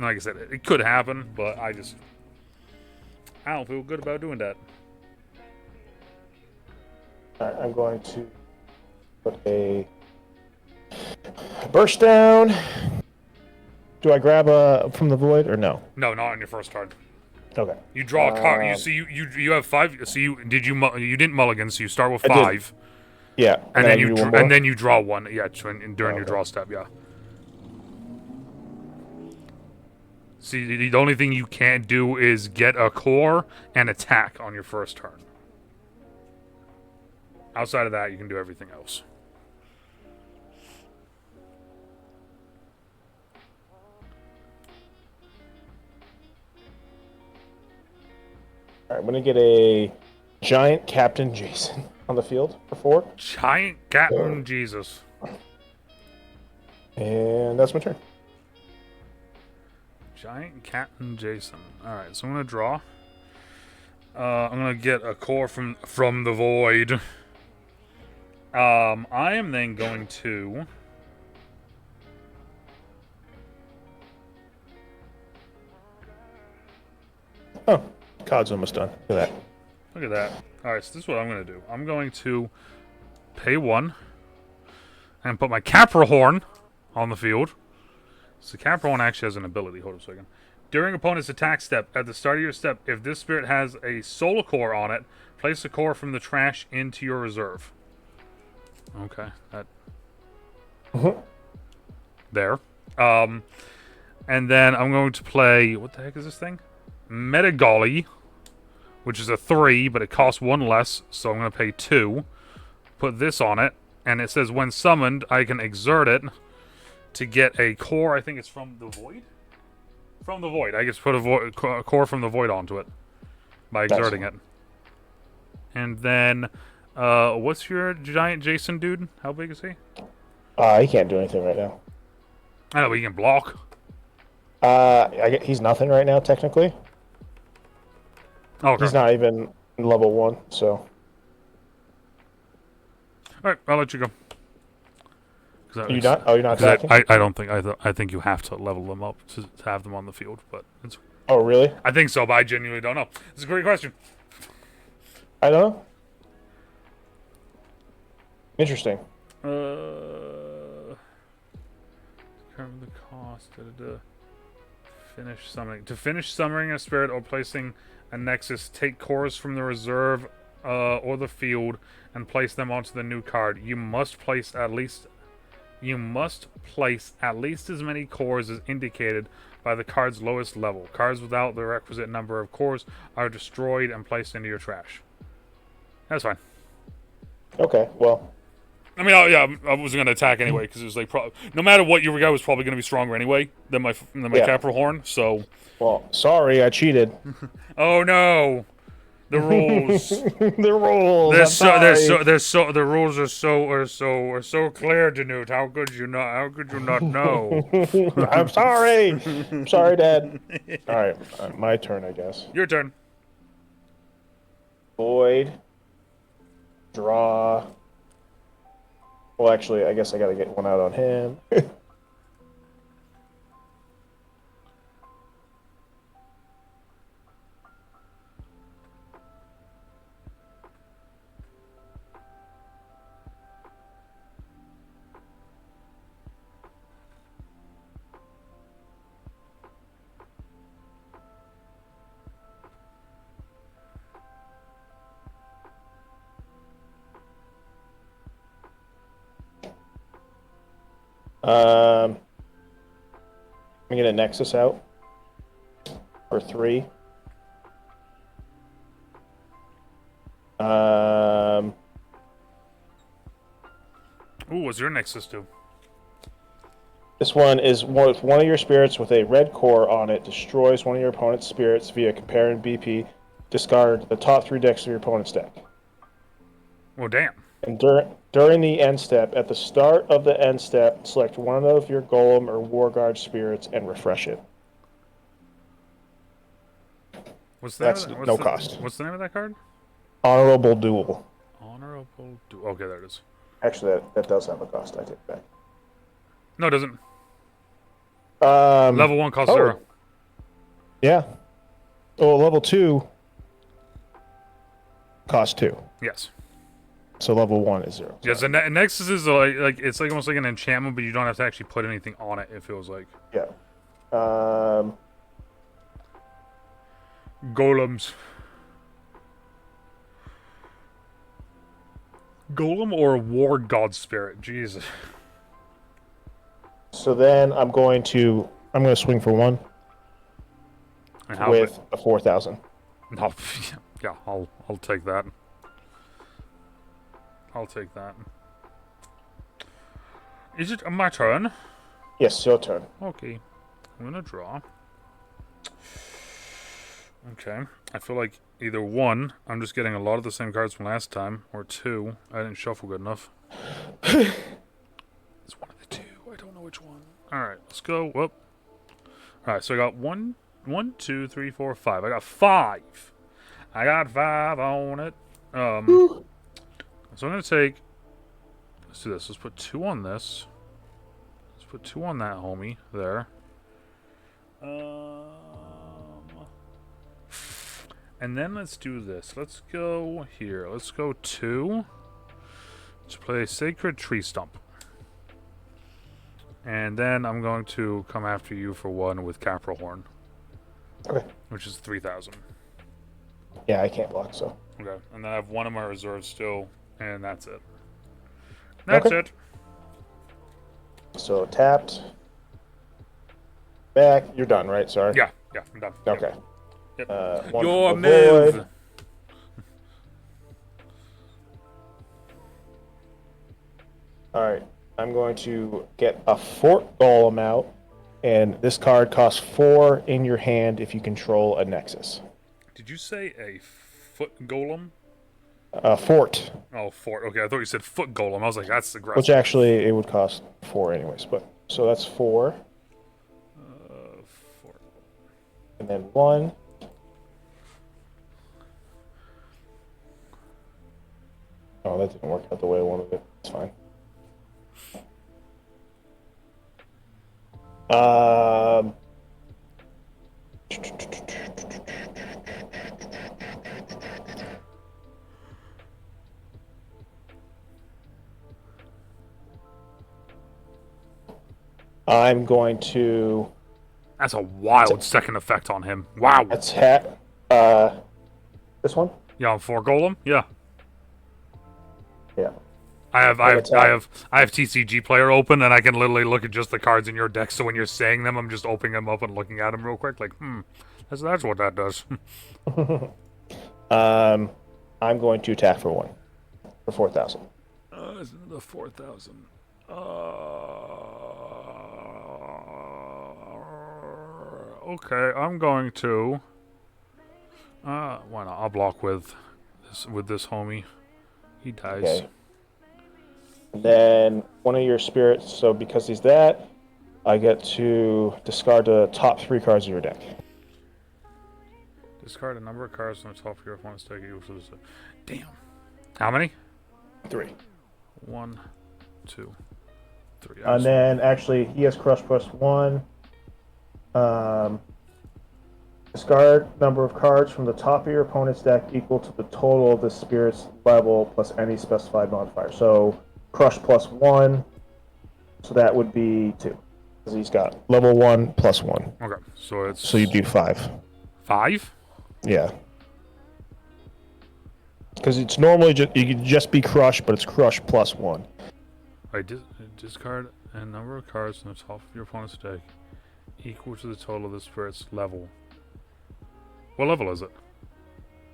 Like I said, it could happen, but I don't feel good about doing that. Alright, I'm going to put a burst down. Do I grab from the void or no? No, not on your first card. Okay. You draw a card. You have 5. So you didn't mulligan. So you start with 5. Yeah. And then you draw 1. Yeah, during your draw step. Yeah. See, the only thing you can't do is get a core and attack on your first turn. Outside of that, you can do everything else. Alright, I'm going to get a giant Captain Jason on the field for 4. Giant Captain Jesus. And that's my turn. Giant Captain Jason. Alright, so I'm going to draw. I'm going to get a core from the void. I am then going to... Oh, COD's almost done. Look at that. Look at that. Alright, so this is what I'm going to do. I'm going to pay 1 and put my Caprahorn on the field. So Capricorn actually has an ability. Hold on a second. During opponent's attack step, at the start of your step, if this spirit has a soul core on it, place a core from the trash into your reserve. Okay, that there. And then I'm going to play, what the heck is this thing? Metagolly, which is a 3, but it costs 1 less, so I'm going to pay 2. Put this on it, and it says when summoned, I can exert it to get a core. I think it's from the void. From the void, I just put a core from the void onto it by exerting it. And then, what's your giant Jason dude? How big is he? He can't do anything right now. I know, but he can block. He's nothing right now, technically. Okay. He's not even level 1, so. Alright, I'll let you go. You're not? Oh, you're not attacking? I don't think... I think you have to level them up to have them on the field, but... It's, oh, really? I think so, but I genuinely don't know. It's a great question. I don't know. Interesting. Cover the cost. Finish summoning. To finish summoning a spirit or placing a nexus, take cores from the reserve or the field and place them onto the new card. You must place at least as many cores as indicated by the card's lowest level. Cards without the requisite number of cores are destroyed and placed into your trash. That's fine. Okay, well. I mean, I wasn't going to attack anyway, because it was like, no matter what, your guy was probably going to be stronger anyway than my Capricorn, so... Well, sorry, I cheated. Oh no! The rules. The rules. The rules are so clear, DeNutte. How could you not know? I'm sorry. I'm sorry, Dad. All right, my turn, I guess. Your turn. Void. Draw. Well, actually, I guess I gotta get one out on him. I'm gonna get a Nexus out for 3. Ooh, what's your Nexus do? This one is one of your spirits with a red core on it destroys one of your opponent's spirits via compare and BP. Discard the top 3 decks of your opponent's deck. Well, damn. And during the end step, at the start of the end step, select one of your Golem or War Guard spirits and refresh it. That's no cost. What's the name of that card? Honorable Duel. Honorable Duel. Okay, there it is. Actually, that does have a cost. I take it back. No, it doesn't. Level 1 costs 0. Yeah. Oh, level 2 costs 2. Yes. So level 1 is 0. Yes, and Nexus is like it's like almost like an enchantment, but you don't have to actually put anything on it. It feels like. Yeah. Golems. Golem or a War God Spirit? Jesus. So then I'm going to swing for 1 with a 4,000. No, yeah, I'll take that. I'll take that. Is it my turn? Yes, your turn. Okay. I'm gonna draw. Okay. I feel like either 1, I'm just getting a lot of the same cards from last time, or 2, I didn't shuffle good enough. It's one of the 2. I don't know which one. Alright, let's go. Whoop. Alright, so I got 1, 2, 3, 4, 5. I got 5. I got 5 on it. So I'm going to take... Let's do this. Let's put 2 on this. Let's put 2 on that, homie. There. And then let's do this. Let's go here. Let's go 2. Let's play Sacred Tree Stump. And then I'm going to come after you for 1 with Caprihorn. Okay. Which is 3,000. Yeah, I can't block, so. Okay. And then I have 1 of my reserves still, and that's it. That's Okay. it. So tapped. Back. You're done, right? Sorry. Yeah, I'm done. Okay. Yep. One Your from the void. move. All right. I'm going to get a Fort Golem out, and this card costs 4 in your hand if you control a Nexus. Did you say a foot golem? Fort. Oh, fort. Okay, I thought you said foot golem. I was like, that's aggressive. Which actually, it would cost 4 anyways. But so that's 4. Fort. And then 1. Oh, that didn't work out the way I wanted it. It's fine. I'm going to That's a wild second effect on him. Wow. attack this one. Yeah, on 4 golem. Yeah. Yeah. I have TCG player open, and I can literally look at just the cards in your deck. So when you're saying them, I'm just opening them up and looking at them real quick. Like, that's what that does. I'm going to attack for 1 for 4,000. The 4,000. Okay, I'm going to. Why not? I'll block with this homie. He dies. Okay. And then one of your spirits. So because he's that, I get to discard the top 3 cards of your deck. Discard a number of cards from the top of your opponent's deck equal to this. Damn. How many? 3. 1, 2, 3. And then actually, he has crush +1. Discard number of cards from the top of your opponent's deck equal to the total of the spirit's level plus any specified modifier. So crush +1. So that would be 2. Because he's got level 1 +1. Okay, so it's. So you do 5. 5? Yeah. Because it's normally you could just be crush, but it's crush +1. I discard a number of cards from the top of your opponent's deck equal to the total of the spirit's level. What level is it?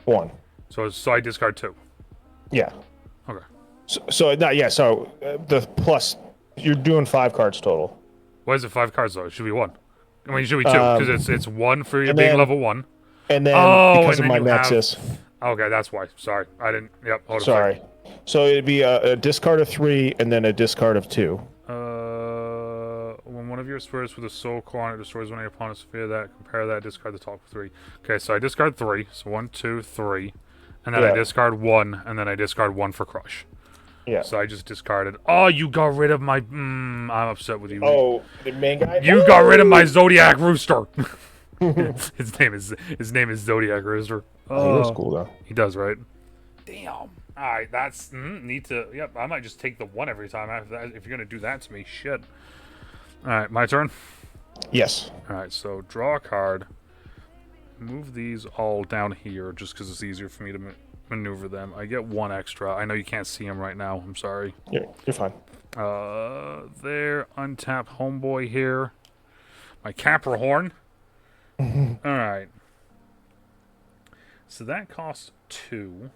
1. So I discard 2. Yeah. Okay. So the plus you're doing 5 cards total. Why is it 5 cards though? It should be 1. I mean, it should be 2 because it's 1 for you being level 1. And then because of my Nexus. Okay, that's why. Sorry, I didn't. Yep. Hold Sorry. So it'd be a discard of 3 and then a discard of 2. When one of your spirits with a soul core on it destroys one of your opponent's sphere, that compare that, discard the top of 3. Okay, so I discard 3. So 1, 2, 3, and then I discard 1, and then I discard 1 for crush. Yeah. So I just discarded. Oh, you got rid of my. I'm upset with you. Oh, the main guy. You got rid of my Zodiac Rooster. His name is Zodiac Rooster. Oh, he looks cool though. He does, right? Damn. All right, that's need to. Yep, I might just take the 1 every time after that. If you're gonna do that to me, shit. All right, my turn. Yes. All right, so draw a card. Move these all down here, just because it's easier for me to maneuver them. I get 1 extra. I know you can't see them right now. I'm sorry. You're fine. There, untap homeboy here. My Caprihorn. All right. So that costs 2.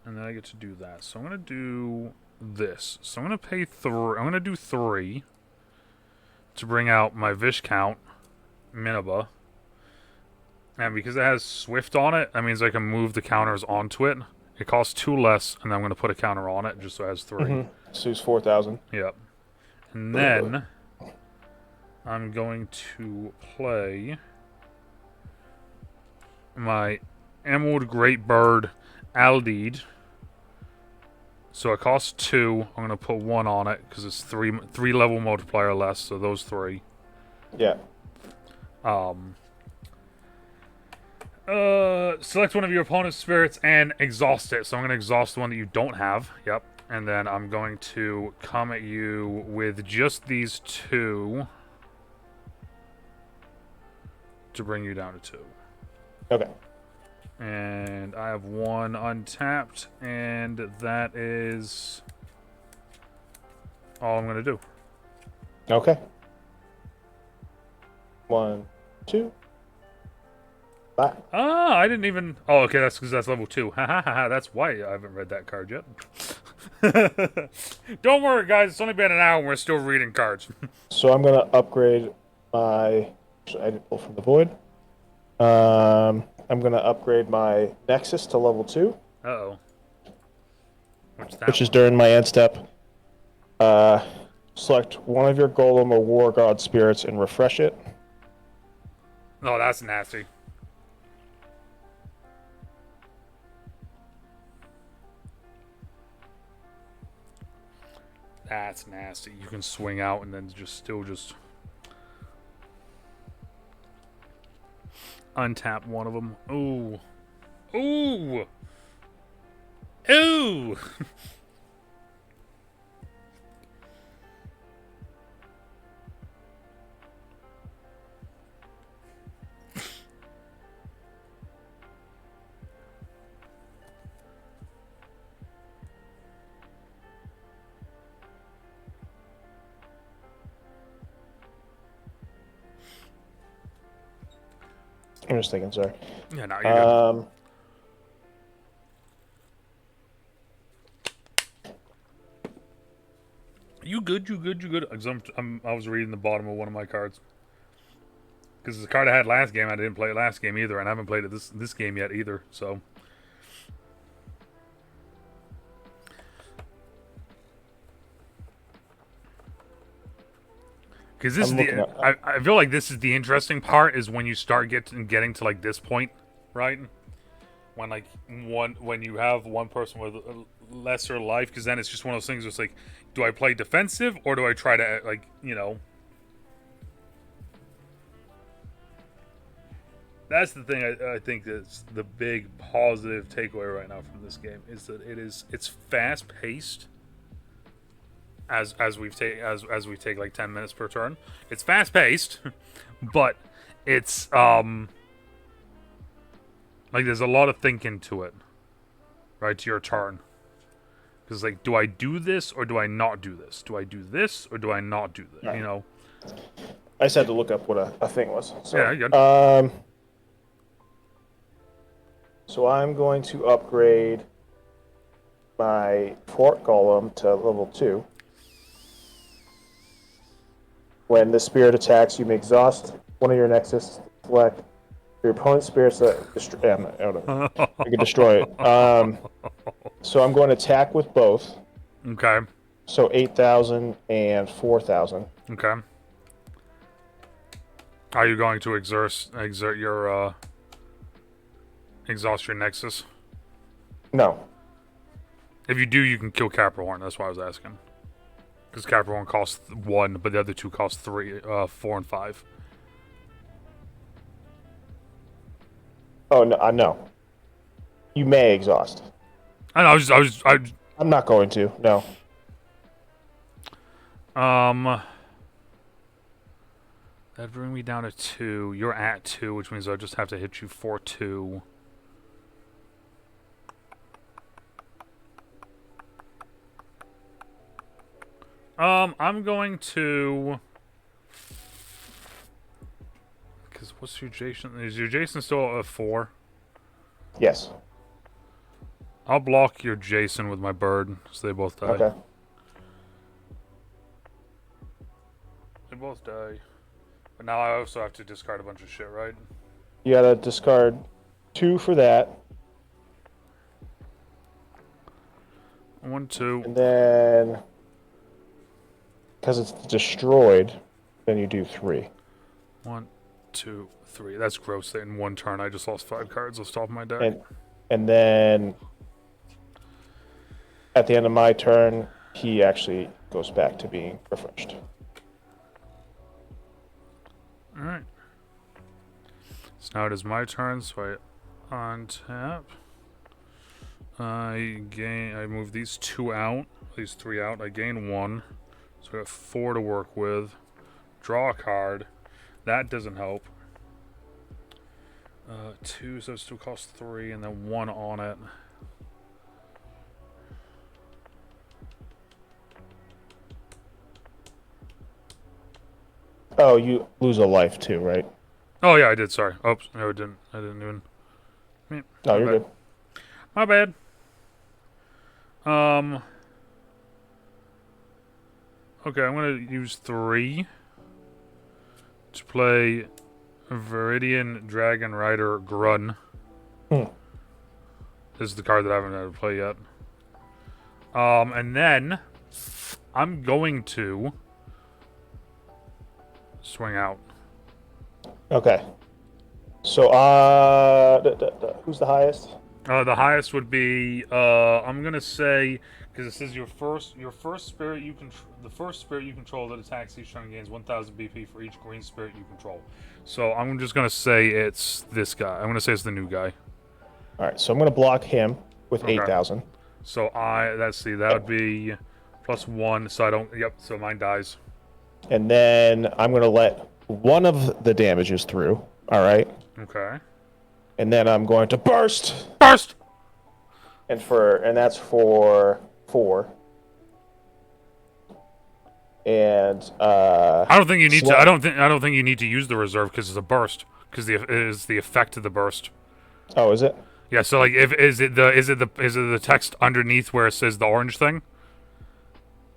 And then I get to do that. So I'm going to do this. So I'm going to pay 3. I'm going to do 3 to bring out my Viscount Minaba. And because it has Swift on it, that means I can move the counters onto it. It costs 2 less, and then I'm going to put a counter on it just so it has 3. So he's 4,000. Yep. And then I'm going to play my Emerald Great Bird Aldeed. So it costs 2. I'm going to put 1 on it because it's 3 level multiplier less, so those 3. Yeah. Select one of your opponent's spirits and exhaust it. So I'm going to exhaust the one that you don't have. Yep. And then I'm going to come at you with just these 2 to bring you down to 2. Okay. And I have 1 untapped, and that is all I'm going to do. Okay. 1, 2. Bye. Ah, I didn't even... Oh, okay, that's because that's level 2. Ha ha ha ha, that's why I haven't read that card yet. Don't worry, guys. It's only been an hour and we're still reading cards. So I'm going to upgrade my... Actually, I didn't pull from the void. I'm going to upgrade my Nexus to level 2. Uh-oh. Which is during my end step. Select one of your Golem or War God spirits and refresh it. Oh, that's nasty. That's nasty. You can swing out and then just untap one of them. Ooh. Ooh. Ooh. I'm just thinking, sorry. Yeah, no, you're good. You good? You good? You good? 'Cause I was reading the bottom of one of my cards. Because the card I had last game, I didn't play it last game either, and I haven't played it this game yet either. So, because this I feel like this is the interesting part is when you start getting to like this point, right? When like when you have one person with a lesser life, because then it's just one of those things where it's like, do I play defensive or do I try to like, you know? That's the thing I think that's the big positive takeaway right now from this game is that it's fast paced. As we take like 10 minutes per turn, it's fast paced, but it's like there's a lot of thinking to it, right? To your turn, because like, do I do this or do I not do this? Do I do this or do I not do this? Right. You know, I just had to look up what a thing was. So, yeah, good. So I'm going to upgrade my Fort Golem to level 2. When the spirit attacks, you may exhaust one of your Nexus. Select your opponent's spirits that destroy. Yeah, I can destroy it. So I'm going to attack with both. Okay. So 8,000 and 4,000. Okay. Are you going to exert your exhaust your Nexus? No. If you do, you can kill Capricorn. That's why I was asking. Because Capricorn costs 1, but the other 2 cost 3, 4, and 5. Oh no, no. You may exhaust. I know. I'm not going to. No. That'd bring me down to 2. You're at 2, which means I just have to hit you for 2. I'm going to... Because what's your Jason? Is your Jason still a 4? Yes. I'll block your Jason with my bird, so they both die. Okay. They both die. But now I also have to discard a bunch of shit, right? You gotta discard 2 for that. 1, 2. And then... because it's destroyed, then you do 3. 1, 2, 3. That's gross. In one turn, I just lost 5 cards off the top of my deck. And then at the end of my turn, he actually goes back to being refreshed. Alright. So now it is my turn, so I untap. I move these 2 out, these 3 out. I gain 1. So I got 4 to work with. Draw a card. That doesn't help. 2, so it still costs 3, and then 1 on it. Oh, you lose a life too, right? Oh yeah, I did. Sorry. Oops, no, I didn't. I didn't even. No, you're good. My bad. Okay, I'm gonna use 3 to play Viridian Dragon Rider Grun. This is the card that I haven't had to play yet. And then I'm going to swing out. Okay. So, who's the highest? The highest would be I'm gonna say, because it says your first spirit you control, the first spirit you control that attacks each turn gains 1,000 BP for each green spirit you control. So I'm just gonna say it's this guy. I'm gonna say it's the new guy. All right, so I'm gonna block him with 8,000. So let's see, that would be +1. So I don't. Yep. So mine dies. And then I'm gonna let one of the damages through. All right. Okay. And then I'm going to burst. Burst. And that's for 4. And I don't think you need to. I don't think you need to use the reserve because it's a burst. Because it is the effect of the burst. Oh, is it? Yeah. So like, is it the text underneath where it says the orange thing?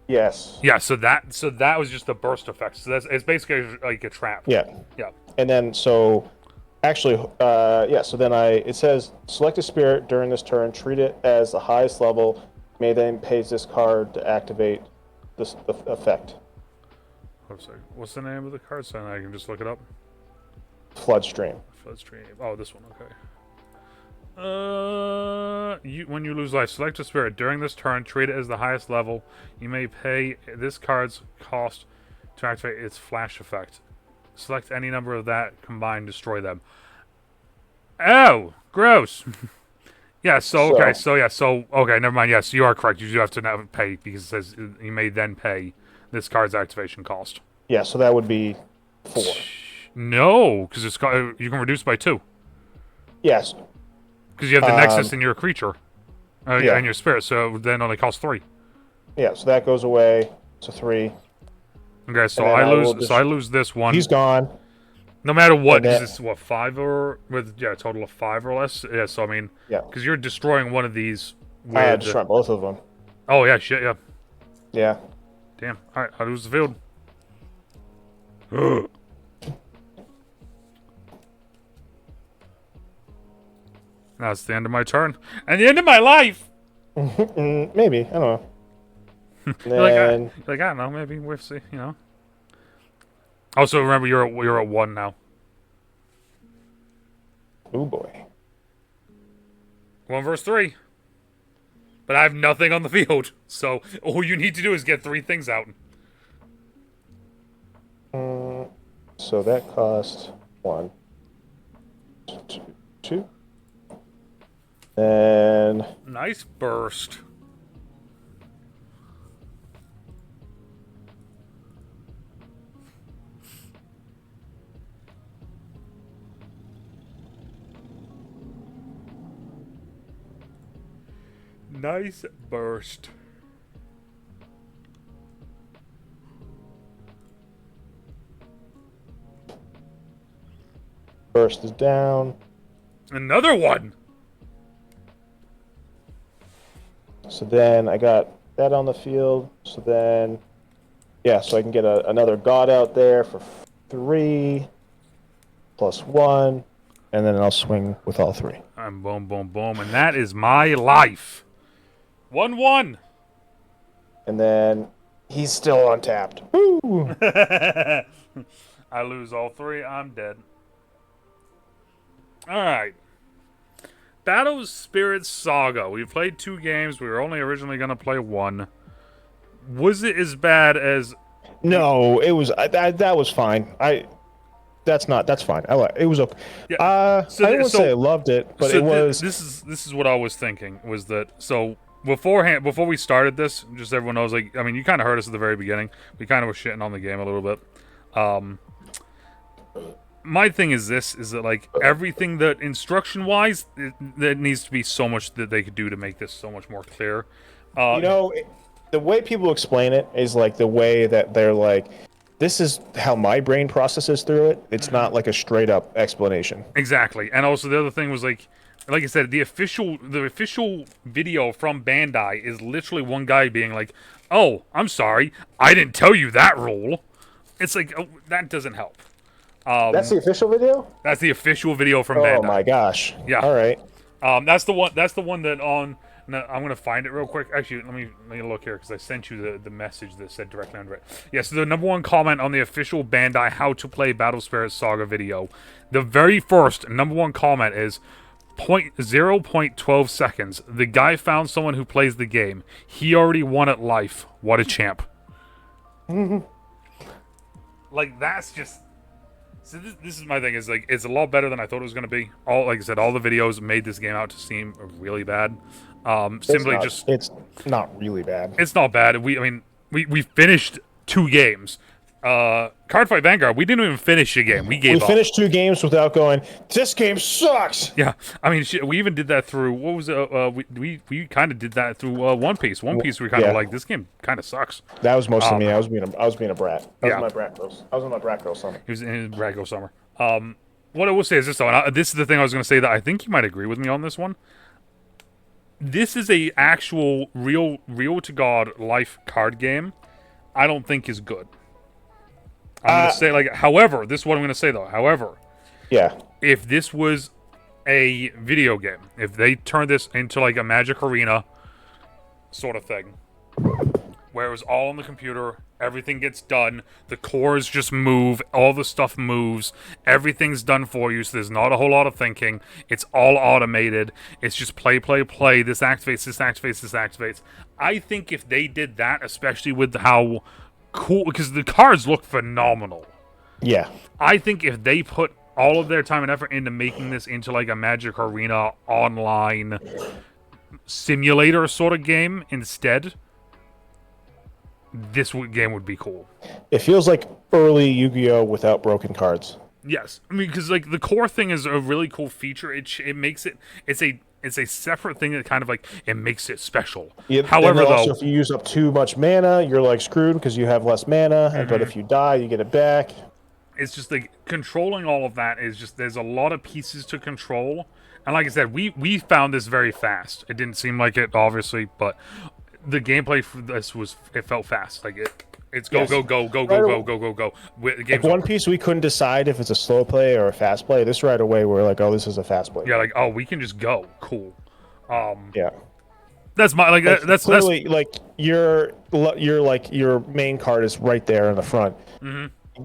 Yes. Yeah. So that was just the burst effect. So it's basically like a trap. Yeah. Yeah. And then actually, yeah. So then it says select a spirit during this turn, treat it as the highest level, may then pays this card to activate the effect. What's the name of the card? So I can just look it up. Floodstream. Floodstream. Oh, this one. Okay. When you lose life, select a spirit during this turn. Treat it as the highest level. You may pay this card's cost to activate its flash effect. Select any number of that combined. Destroy them. Oh, gross. Yeah. So okay. Okay. Never mind. Yes, you are correct. You do have to now pay because it says you may then pay this card's activation cost. Yeah. So that would be 4. No, because you can reduce by 2. Yes. Because you have the Nexus in your creature, yeah. and your spirit, so then only costs 3. Yeah, so that goes away to 3. Okay, so I lose this one. He's gone. No matter what, because it's what 5 or a total of 5 or less. Yeah, so I mean, yeah, because you're destroying one of these. I destroyed both of them. Oh yeah, shit, yeah. Yeah. Damn. All right, I lose the field. That's the end of my turn. And the end of my life! Maybe. I don't know. I don't know. Maybe we'll see, you know. Also, remember, you're at 1 now. Oh, boy. 1 versus 3. But I have nothing on the field. So, all you need to do is get 3 things out. So that cost 1, 2. And nice burst. Nice burst. Burst is down. Another one. So then I got that on the field. So then, yeah, so I can get another god out there for 3 plus 1, and then I'll swing with all 3. And boom, boom, boom, and that is my life. 1-1. And then he's still untapped. Woo! I lose all 3. I'm dead. All right. Battle Spirit Saga. We played 2 games. We were only originally going to play 1. Was it as bad as... No, it was... that was fine. That's fine. It was okay. Yeah. I wouldn't say I loved it, but it was... This is what I was thinking, was that... So, before we started this, just so everyone knows, like, I mean, you kind of heard us at the very beginning. We kind of were shitting on the game a little bit. My thing is that, like, everything that instruction-wise, there needs to be so much that they could do to make this so much more clear. The way people explain it is, like, the way that they're like, this is how my brain processes through it. It's not, like, a straight-up explanation. Exactly. And also, the other thing was, like I said, the official video from Bandai is literally one guy being like, "Oh, I'm sorry, I didn't tell you that rule." It's like, oh, that doesn't help. That's the official video? That's the official video from Bandai. Oh my gosh! Yeah. All right. That's the one. That's the one that on. No, I'm gonna find it real quick. Actually, let me look here because I sent you the message that said directly under it. Yes, the number one comment on the official Bandai How to Play Battle Spirit Saga video. The very first number one comment is 0.12 seconds. The guy found someone who plays the game. He already won at life. What a champ. Like, that's just. So this is my thing. Is like, it's a lot better than I thought it was gonna be. Like I said, all the videos made this game out to seem really bad. It's not really bad. It's not bad. We finished 2 games. Cardfight Vanguard, we didn't even finish a game. We gave up. We finished 2 games without going, this game sucks! Yeah, I mean, we even did that through, what was it? We kind of did that through One Piece. One Piece, we kind of like, this game kind of sucks. That was mostly me. I was being a brat. I was in my brat girl summer. He was in his brat girl summer. What I will say is this, though, and this is the thing I was going to say that I think you might agree with me on this one. This is a actual real to God life card game. I don't think is good. I'm going to say, like, however, this is what I'm going to say, though. However, yeah, if this was a video game, if they turned this into, like, a Magic Arena sort of thing, where it was all on the computer, everything gets done, the cores just move, all the stuff moves, everything's done for you, so there's not a whole lot of thinking, it's all automated, it's just play, this activates, this activates, this activates. I think if they did that, especially with how cool, because the cards look phenomenal. Yeah. I think if they put all of their time and effort into making this into like a Magic Arena online simulator sort of game instead, this game would be cool. It feels like early Yu-Gi-Oh! Without broken cards. Yes. I mean, because like the core thing is a really cool feature. It makes it, it's a separate thing that kind of like, it makes it special. Yeah, however, though, if you use up too much mana, you're like screwed because you have less mana. But if you die, you get it back. It's just like controlling all of that is just, there's a lot of pieces to control. And like I said, we found this very fast. It didn't seem like it, obviously, but the gameplay for this it felt fast. Like it's go. Like One Piece, we couldn't decide if it's a slow play or a fast play. This right away, we're like, oh, this is a fast play. Yeah, like, oh, we can just go. Cool. Yeah. That's my like. That's clearly like your main card is right there in the front.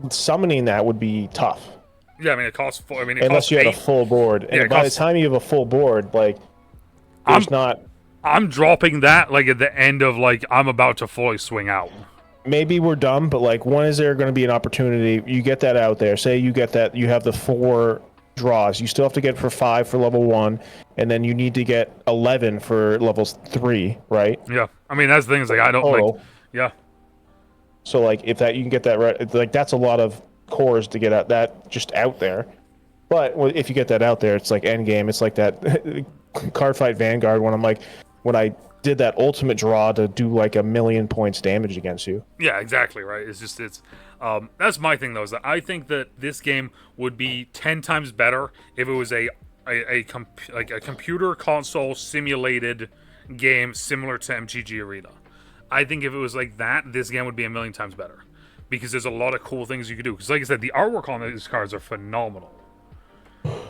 Summoning that would be tough. Yeah, I mean it costs. Unless you had a full board, and by the time you have a full board, like there's not. I'm dropping that like at the end of like I'm about to fully swing out. Maybe we're dumb, but like, when is there going to be an opportunity? You get that out there. Say you get that, you have the 4 draws. You still have to get for 5 for level 1, and then you need to get 11 for levels 3, right? Yeah, I mean that's the thing is like I don't like. Yeah. So like if that you can get that right, it's like that's a lot of cores to get out that just out there. But if you get that out there, it's like end game. It's like that Cardfight Vanguard when I did that ultimate draw to do like 1,000,000 points damage against you. Yeah, exactly right. It's just that's my thing though, is that I think that this game would be 10 times better if it was a computer console simulated game similar to MTG Arena. I think if it was like that, this game would be 1,000,000 times better because there's a lot of cool things you could do. Because like I said, the artwork on these cards are phenomenal.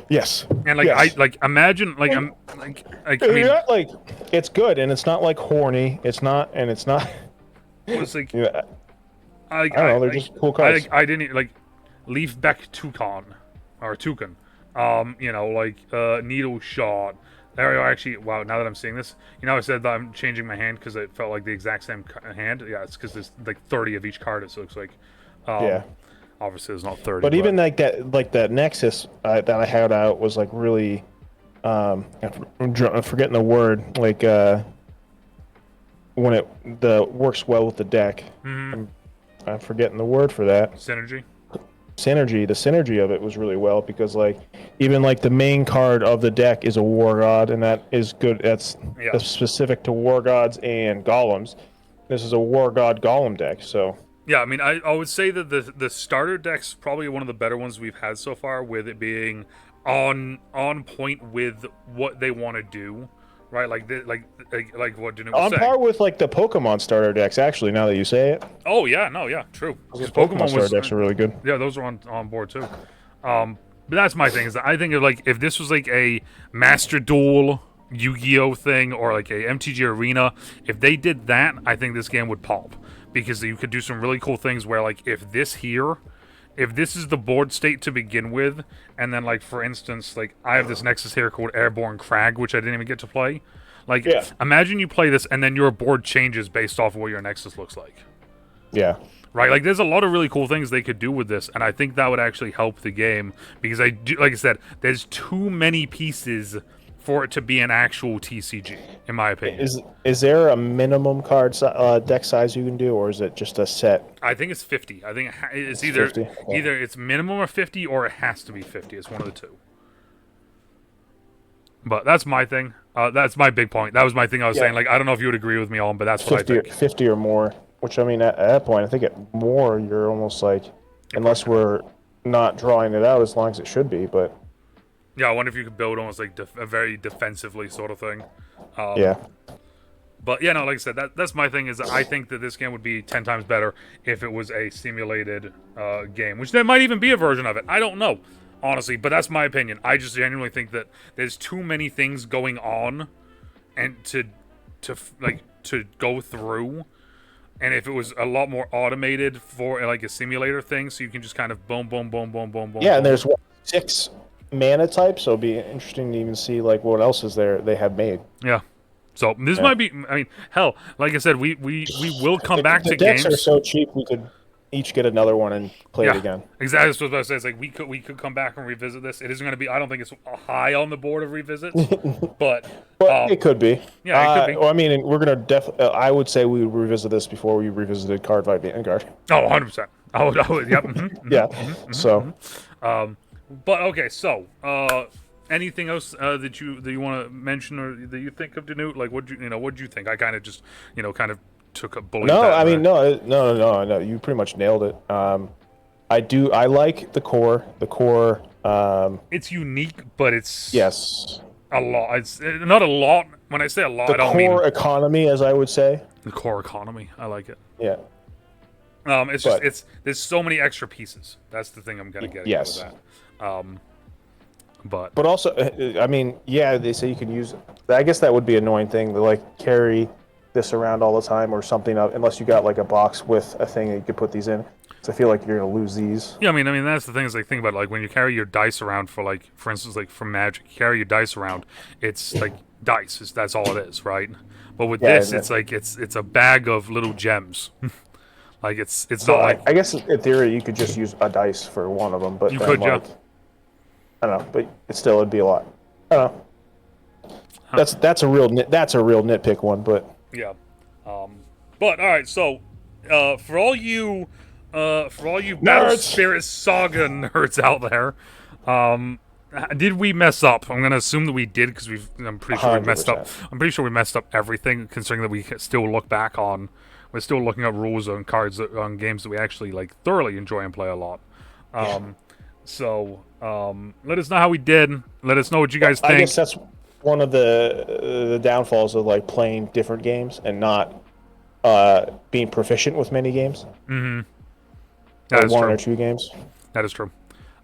Yes. And like yes. I imagine like I'm like I mean not like it's good and it's not like horny. It's not. It's like yeah. I don't know. They're just cool cards. I didn't like Leaf Beck Toucan or Toucan. Needle Shot. There you are. Actually, wow. Now that I'm seeing this, I said that I'm changing my hand because it felt like the exact same hand. Yeah, it's because there's like 30 of each card. It looks like. Yeah. Obviously, it's not 30. But even like that Nexus that I had out was like really, I'm forgetting the word. Like when it works well with the deck. I'm forgetting the word for that. Synergy. Synergy. The synergy of it was really well because like even like the main card of the deck is a war god, and that is good. That's specific to war gods and golems. This is a war god golem deck, so. Yeah, I mean, I would say that the starter deck's probably one of the better ones we've had so far, with it being on point with what they want to do, right? Like what DeNutte was on saying. par with like the Pokemon starter decks. Actually, now that you say it. Oh yeah, no, yeah, true. Those Pokemon starter decks are really good. Yeah, those are on board too. But that's my thing. Is that I think of like if this was like a Master Duel Yu-Gi-Oh thing or like a MTG Arena, if they did that, I think this game would pop. Because you could do some really cool things where, like, if this is the board state to begin with, and then, like, for instance, like, I have this Nexus here called Airborne Crag, which I didn't even get to play. Like, imagine you play this, and then your board changes based off of what your Nexus looks like. Yeah. Right? Like, there's a lot of really cool things they could do with this, and I think that would actually help the game. Because I do, like I said, there's too many pieces for it to be an actual TCG, in my opinion. Is there a minimum card deck size you can do, or is it just a set? I think it's 50. I think it's either 50? Either it's minimum of 50 or it has to be 50. It's one of the two. But that's my thing. That's my big point. That was my thing I was saying. Like, I don't know if you would agree with me on, but that's what I think. 50 or more, which, I mean, at that point, I think at more, you're almost like, unless we're not drawing it out as long as it should be, but... Yeah, I wonder if you could build almost like a very defensively sort of thing. Yeah. But yeah, no, like I said, that's my thing. Is I think that this game would be 10 times better if it was a simulated game, which there might even be a version of it. I don't know, honestly, but that's my opinion. I just genuinely think that there's too many things going on, and to go through. And if it was a lot more automated for like a simulator thing, so you can just kind of boom, boom, boom, boom, boom, boom. Yeah, and there's 6 mana types, so it'd be interesting to even see like what else is there they have made. Yeah. So this might be. I mean, hell, like I said, we will come back to games. The decks are so cheap, we could each get another one and play it again. Exactly. That's what I was about to say. It's like we could come back and revisit this. It isn't going to be. I don't think it's high on the board of revisits, but it could be. Yeah, it could be. Well, I mean, we're gonna I would say we would revisit this before we revisited Cardfight Vanguard. Oh, 100%. I would. Yep. So. But okay, so anything else that you want to mention or that you think of DeNutte? Like, what do you think? I kind of just kind of took a bullet. No, I mean no. You pretty much nailed it. I like the core. The core. It's unique, but it's a lot. It's not a lot. When I say a lot, I don't mean the core economy, as I would say. The core economy. I like it. Yeah. There's so many extra pieces. That's the thing I'm gonna get out of that. But also, I mean, yeah, they say you can use. I guess that would be an annoying thing to like carry this around all the time or something, unless you got like a box with a thing that you could put these in. So I feel like you're gonna lose these. Yeah, I mean that's the thing is like think about it, like when you carry your dice around for like for instance like from Magic, you carry your dice around. It's like dice. That's all it is, right? But with this, it's like it's a bag of little gems. Like it's not like I guess in theory you could just use a dice for one of them, but you could, like, I don't know, but it'd be a lot. I don't know. Huh. That's a real nitpick one, but yeah. But all right, so for all you Battle Spirit Saga nerds out there, did we mess up? I'm gonna assume that we did because I'm pretty sure 100%. We messed up. I'm pretty sure we messed up everything, considering that we still look back on. We're still looking up rules on cards on games that we actually like thoroughly enjoy and play a lot. So let us know how we did. Let us know what you guys think. I guess that's one of the downfalls of like playing different games and not being proficient with many games. Mm-hmm. That is one true. Or two games. That is true.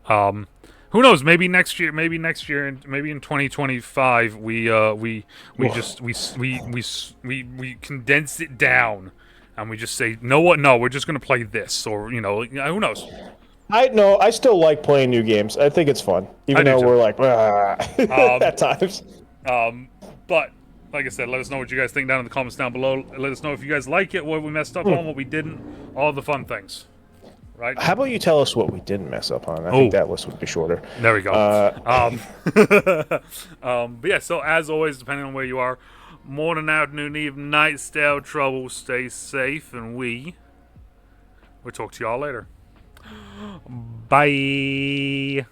Who knows? Maybe next year, maybe in 2025, we condense it down, and we just say, no, we're just gonna play this, or who knows? I still like playing new games. I think it's fun, even though we're like at times. But like I said, let us know what you guys think down in the comments down below. Let us know if you guys like it, what we messed up on, what we didn't, all the fun things. Right. How about you tell us what we didn't mess up on? I think that list would be shorter. There we go. But yeah, so as always, depending on where you are Morning, afternoon, evening, night, stay out of trouble, stay safe, and we'll talk to y'all later. Bye.